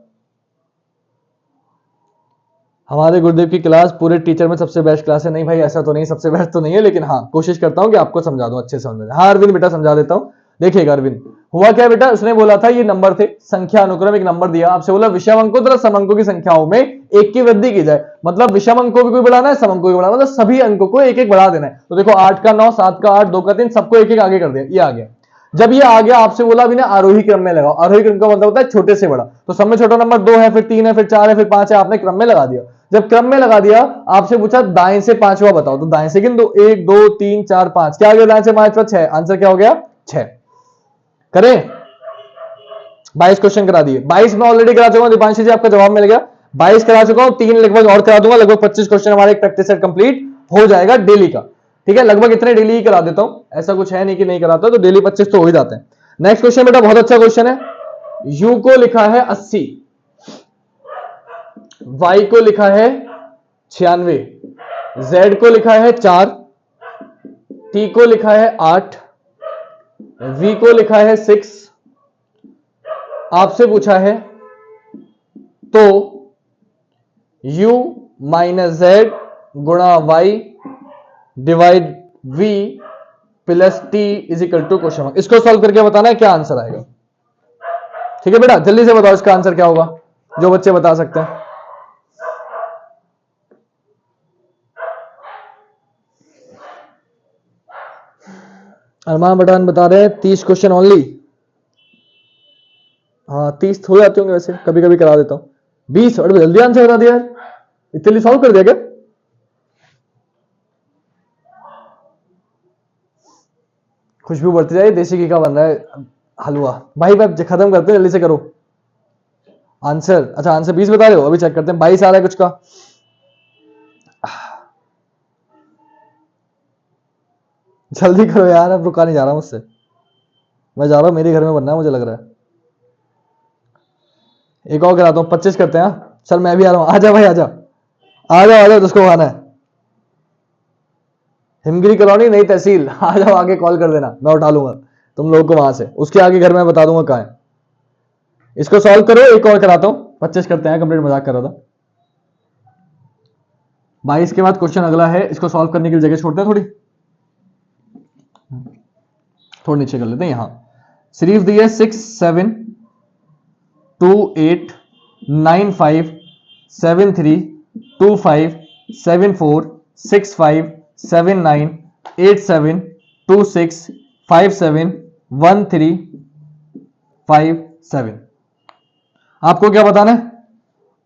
हमारे गुरुदेव की क्लास पूरे टीचर में सबसे बेस्ट क्लास है। नहीं भाई ऐसा तो नहीं, सबसे बेस्ट तो नहीं है, लेकिन हाँ कोशिश करता हूं कि आपको समझा दूं, अच्छे से समझ में। हाँ अरविंद बेटा समझा देता हूं। देखिएगा अरविंद, हुआ क्या बेटा, उसने बोला था ये नंबर थे, संख्या अनुक्रम एक नंबर दिया, आपसे बोला विषम अंकों तथा सम अंकों की संख्याओं में एक की वृद्धि की जाए। मतलब विषम अंकों भी कोई बढ़ाना है, सम अंकों भी बढ़ाना, मतलब सभी अंकों को एक एक बढ़ा देना है। तो देखो 8 का 9, 7 का 8, 2 का 3, सबको एक एक आगे कर दिया, ये आ गया। जब ये आ गया, आपसे बोला अभी ना आरोही क्रम में लगाओ। आरोही क्रम का मतलब होता है छोटे से बड़ा। तो सब में छोटा नंबर 2 है, फिर 3 है, फिर 4 है, फिर 5 है, आपने क्रम में लगा दिया। जब क्रम में लगा दिया, आपसे पूछा दाएं से पांचवा बताओ, तो दाएं से गिन दो, 1 2 3 4 5, क्या आ गया दाएं से पांचवा? 6। आंसर क्या हो गया? 6। करें? 22 क्वेश्चन करा दिए। 22 में ऑलरेडी करा चुका हूं दीपांशी जी, आपका जवाब मिल गया। 22 करा चुका हूं, 3 लगभग और करा दूंगा। लगभग 25 क्वेश्चन हमारे एक प्रैक्टिस सेट कंप्लीट हो जाएगा डेली का। ठीक है, लगभग इतने डेली ही करा देता हूं, ऐसा कुछ है नहीं कि नहीं कराता, तो डेली 25 तो हो ही जाते हैं। नेक्स्ट क्वेश्चन बेटा बहुत अच्छा क्वेश्चन है। u को लिखा है 80, y को लिखा है 96, z को लिखा है 4, t को लिखा है 8, v को लिखा है 6। आपसे पूछा है तो u माइनस z गुणा y divide v plus t is equal to question mark. इसको सॉल्व करके बताना है क्या आंसर आएगा। ठीक है बेटा, जल्दी से बताओ इसका आंसर क्या होगा, जो बच्चे बता सकते हैं। अरमान बटान बता रहे हैं 30 क्वेश्चन ओनली। हाँ 30 हो जाते होंगे, वैसे कभी कभी करा देता हूँ 20। और जल्दी आंसर बता दिया यार, इतने लिए सॉल्व कर दिया क्या? खुशबू बढ़ती जाए, देसी घी का बन रहा है हलवा। भाई भाई खत्म करते हैं, जल्दी से करो आंसर। अच्छा आंसर 20 बता रहे हो, अभी चेक करते हैं 22 आ रहा है कुछ का। जल्दी करो यार, अब रुका नहीं जा रहा मुझसे। मैं जा रहा हूँ, मेरे घर में बनना है मुझे लग रहा है। एक और कराता हूँ, 25 करते हैं। चल मैं भी आ रहा हूँ, आजा भाई आजा, आ जाओ आ जाओ, जिसको खाना है। हिमगिरी कॉलोनी नई तहसील, आ जाओ आगे, कॉल कर देना, मैं उठा लूंगा तुम लोगों को वहां से। उसके आगे घर में बता दूंगा कहाँ है। इसको सॉल्व करो, एक और कराता हूँ, 25 करते हैं, कंप्लीट मजाक कर रहा था। 22 के बाद क्वेश्चन अगला है, इसको सॉल्व करने की जगह छोड़ते हैं थोड़ी, थोड़ी नीचे कर लेते हैं यहाँ। सिर्फ दी है 6 7 2 8 9 5 7 3 2 5 7 4 6 5 7 9 8 7 2 6 5 7 1 3 5 7। आपको क्या बताना है?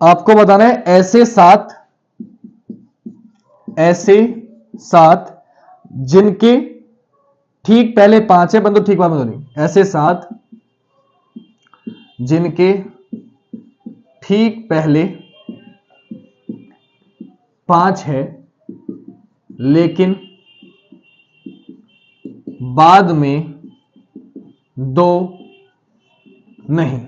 आपको बताना है ऐसे सात जिनके ठीक पहले 5 है, परंतु ठीक बाद में तो नहीं। ऐसे 7 जिनके ठीक पहले 5 है लेकिन बाद में 2 नहीं।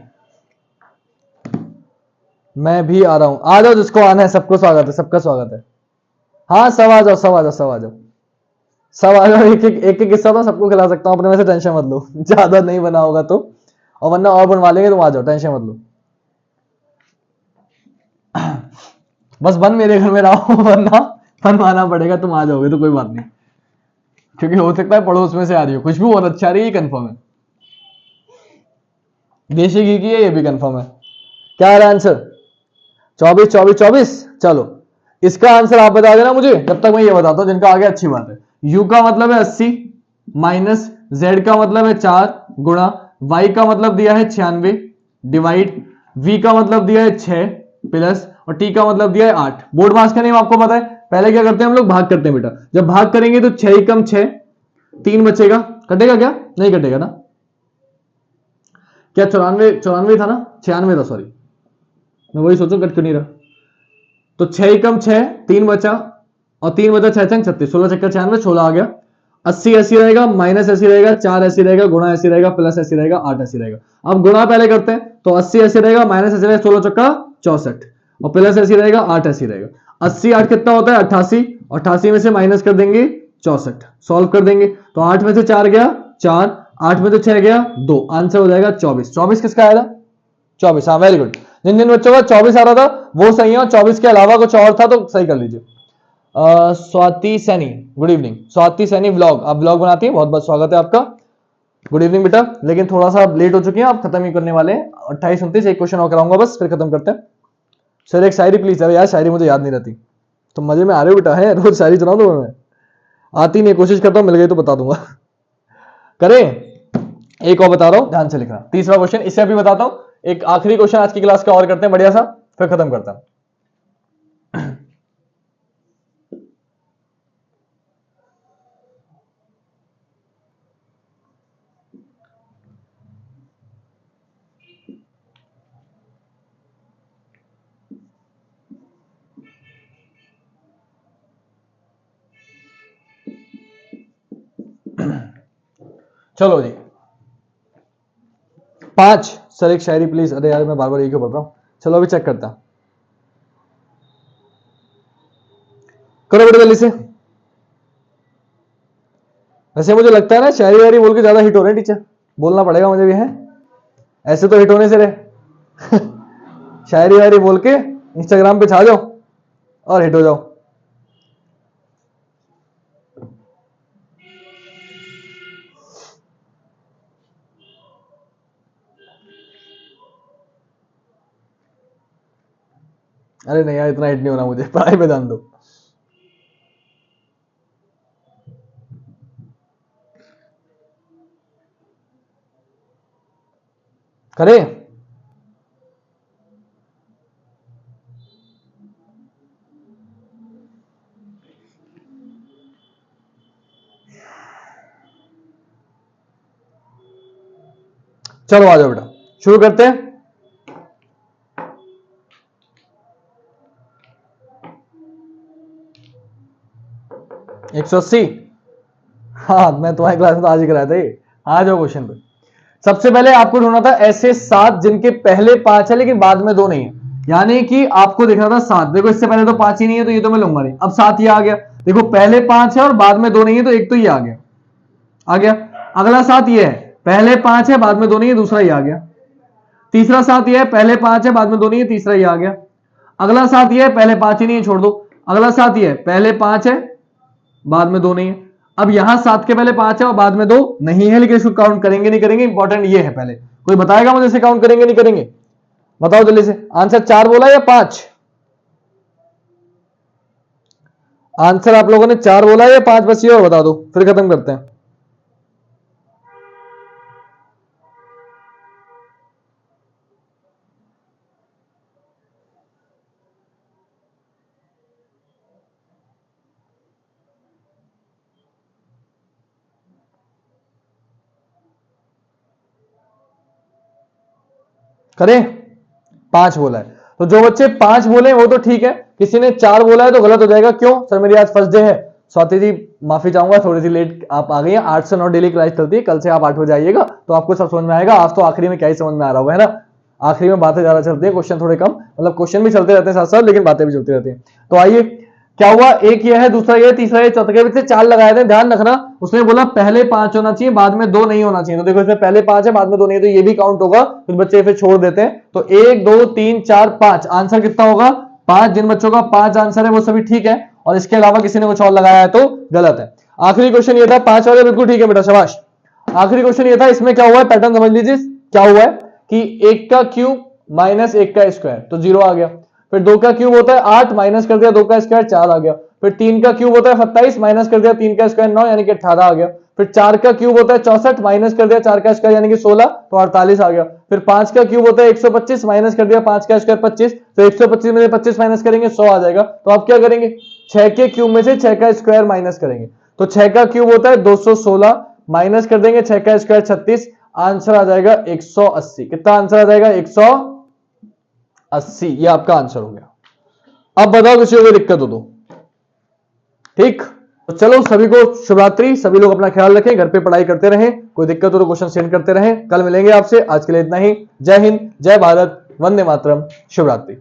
मैं भी आ रहा हूं, आ जाओ जिसको आना है, सबको स्वागत है, सबका स्वागत है। हाँ सब आ जाओ, सब आ जाओ, सब आ जाओ, सब आ जाओ। एक एक किस्सा तो सबको खिला सकता हूं अपने में से, टेंशन मत लो। ज्यादा नहीं बना होगा तो, और वरना और बनवा लेंगे, तुम आ जाओ, टेंशन मत लो। बस बन मेरे घर में रहो, वरना बनवाना पड़ेगा, तुम आ जाओगे तो कोई बात नहीं, क्योंकि हो सकता है पड़ोस में से आ रही हो। खुशबू बहुत अच्छा रही है, कंफर्म है। देशी घी की है, ये भी कंफर्म है। क्या है आंसर? 24 24 24। चलो इसका आंसर आप बता देना मुझे, जब तक मैं ये बताता हूं जिनका आगे। अच्छी बात है। u का मतलब है 80, माइनस z का मतलब है 4 गुणा, y का मतलब दिया है 96 डिवाइड, v का मतलब दिया है 6 प्लस, और t का मतलब दिया है 8। बोर्ड मास का नेम आपको पता है। पहले क्या करते हैं हम लोग? भाग करते हैं बेटा। जब भाग करेंगे तो 6 कम 6, 3 बचेगा। कटेगा क्या? नहीं कटेगा ना। क्या 94 94 था ना, 96 था, सॉरी, मैं वही सोचूं, कट क्यों नहीं रहा। तो 6 कम 6, 3 बचा, और 3 बचा 6 छंग 36, 16 चक्कर 96, 16 आ गया। 80 ऐसी रहेगा, माइनस ऐसी रहेगा, 4 ऐसी रहेगा, गुणा ऐसी रहेगा, प्लस ऐसी रहेगा, 8 ऐसी रहेगा। अब गुणा पहले करते हैं, तो 80 ऐसी रहेगा, माइनस ऐसी रहेगा, 16 चक्का 64, और प्लस ऐसी रहेगा, 8 ऐसी रहेगा। 80 8 कितना होता है? 88। 88 में से माइनस कर देंगे 64, सॉल्व कर देंगे तो 8 में से 4 गया 4, 8 में से 6 गया 2, आंसर हो जाएगा 24। 24 किसका आया था? 24, हाँ वेरी गुड। जिन जिन बच्चों का 24 आ रहा था वो सही है, और 24 के अलावा कुछ और था तो सही कर लीजिए। Swati Saini, good evening. Swati Saini vlog, आप व्लॉग बनाती हैं, बहुत बहुत स्वागत है आपका। गुड इवनिंग बेटा। लेकिन थोड़ा सा लेट हो चुके हैं, आप खत्म ही करने वाले हैं। 28 29 एक क्वेश्चन और कराऊंगा बस, फिर खत्म करते हैं। सर एक शायरी प्लीज। अरे यार शायरी मुझे याद नहीं रहती। तुम मजे में आ रहे हो बेटा, है रोज शायरी सुनाओ तो मैं। आती नहीं, कोशिश करता हूँ, मिल गई तो बता दूंगा। करें? एक और बता रहा हूं, ध्यान से लिखना। तीसरा क्वेश्चन इससे अभी बताता हूं। एक आखिरी क्वेश्चन आज की क्लास का और करते हैं बढ़िया सा, फिर खत्म करता हूं। चलो जी 5। सर एक शायरी प्लीज। अरे यार मैं बार बार एक ही पढ़ रहा हूं। चलो अभी चेक करता, करो बेटा जल्दी से। वैसे मुझे लगता है ना शायरी वायरी बोल के ज्यादा हिट हो रहे हैं टीचर, बोलना पड़ेगा मुझे भी, है ऐसे तो हिट होने से रहे। शायरी वायरी बोल के इंस्टाग्राम पे छा जाओ और हिट हो जाओ। अरे नहीं यार, इतना हिट नहीं होना मुझे, पढ़ाई पे ध्यान दो। करें? चलो आ जाओ बेटा, शुरू करते हैं। एक 180। हाँ, मैं तुम्हारी क्लास में तो आज ही कराया था ये। आ जाओ क्वेश्चन पे। सबसे पहले आपको ढूंढना था ऐसे 7 जिनके पहले 5 है लेकिन बाद में 2 नहीं है। यानी कि आपको देखना था 7। देखो इससे पहले तो 5 ही नहीं है तो ये तो मैं लूंगा नहीं। अब 7 ये आ गया। देखो पहले 5 है और बाद में 2 नहीं है तो एक तो ये आ गया। आ गया। अगला 7 ये है, पहले 5 है बाद में 2 नहीं है, दूसरा ये आ गया। तीसरा 7 ये है, पहले 5 है बाद में 2 नहीं है, तीसरा ये आ गया। अगला 7 ये है, पहले 5 ही नहीं है, छोड़ दो। अगला 7 ये है, पहले 5 है बाद में 2 नहीं है। अब यहां 7 के पहले 5 है और बाद में 2 नहीं है, लेकिन इसको काउंट करेंगे नहीं करेंगे, इंपॉर्टेंट ये है। पहले कोई बताएगा मुझे इसे काउंट करेंगे नहीं करेंगे? बताओ जल्दी से। आंसर 4 बोला या 5? आंसर आप लोगों ने 4 बोला या 5? बस ये और बता दो, फिर खत्म करते हैं। करें? 5 बोला है तो जो बच्चे 5 बोले वो तो ठीक है, किसी ने 4 बोला है तो गलत हो जाएगा। क्यों सर? मेरी आज फर्स्ट डे है। स्वाति जी माफी चाहूंगा, थोड़ी सी लेट आप आ गई हैं। 8 से 9 डेली क्लास चलती है, कल से आप 8 बजे आइएगा तो आपको सब समझ में आएगा। आज तो आखिरी में क्या ही समझ में आ रहा होगा, है ना? आखिरी में बातें ज्यादा चलती है, क्वेश्चन थोड़े कम, मतलब क्वेश्चन भी चलते रहते हैं साथ साथ, लेकिन बातें भी चलती रहती हैं। तो आइए, क्या हुआ? एक ये है, दूसरा ये, तीसरा ये, चौथा के 4 लगाए थे। ध्यान रखना, उसने बोला पहले 5 होना चाहिए बाद में 2 नहीं होना चाहिए। तो देखो इसमें पहले 5 है बाद में 2 नहीं है तो ये भी काउंट होगा। कुछ बच्चे फिर छोड़ देते हैं। तो 1 2 3 4 5 आंसर कितना होगा? 5। जिन बच्चों का 5 आंसर है वो सभी ठीक है, और इसके अलावा किसी ने कुछ और लगाया है तो गलत है। आखिरी क्वेश्चन ये था, 5 वाले बिल्कुल ठीक है बेटा, शाबाश। आखिरी क्वेश्चन ये था, इसमें क्या हुआ है पैटर्न समझ लीजिए। क्या हुआ है कि 1 का क्यूब माइनस 1 का स्क्वायर तो 0 आ गया। फिर 2 का क्यूब होता है 8, माइनस कर दिया 2 का स्क्वायर 4 आ गया। फिर 3 का क्यूब होता है 27, माइनस कर दिया 3 का स्क्वायर 9 यानी कि 18 आ गया। फिर 4 का क्यूब होता है 64, माइनस कर दिया 4 का स्क्वायर यानी कि 16 तो 48 आ गया। फिर 5 का क्यूब होता है 125, माइनस कर दिया 5 का स्क्वायर 25 तो 125 में से 25 माइनस करेंगे 100 आ जाएगा। तो आप क्या करेंगे? 6 के क्यूब में से 6 का स्क्वायर माइनस करेंगे। तो 6 का क्यूब होता है 216, माइनस कर देंगे 6 का स्क्वायर 36, आंसर आ जाएगा 180। कितना आंसर आ जाएगा? 180। ये आपका आंसर हो गया। अब बताओ किसी को कोई दिक्कत हो तो? ठीक, तो चलो सभी को शुभरात्रि। सभी लोग अपना ख्याल रखें, घर पे पढ़ाई करते रहें, कोई दिक्कत हो तो क्वेश्चन सेंड करते रहें। कल मिलेंगे आपसे, आज के लिए इतना ही। जय हिंद, जय भारत, वंदे मातरम, शुभरात्रि।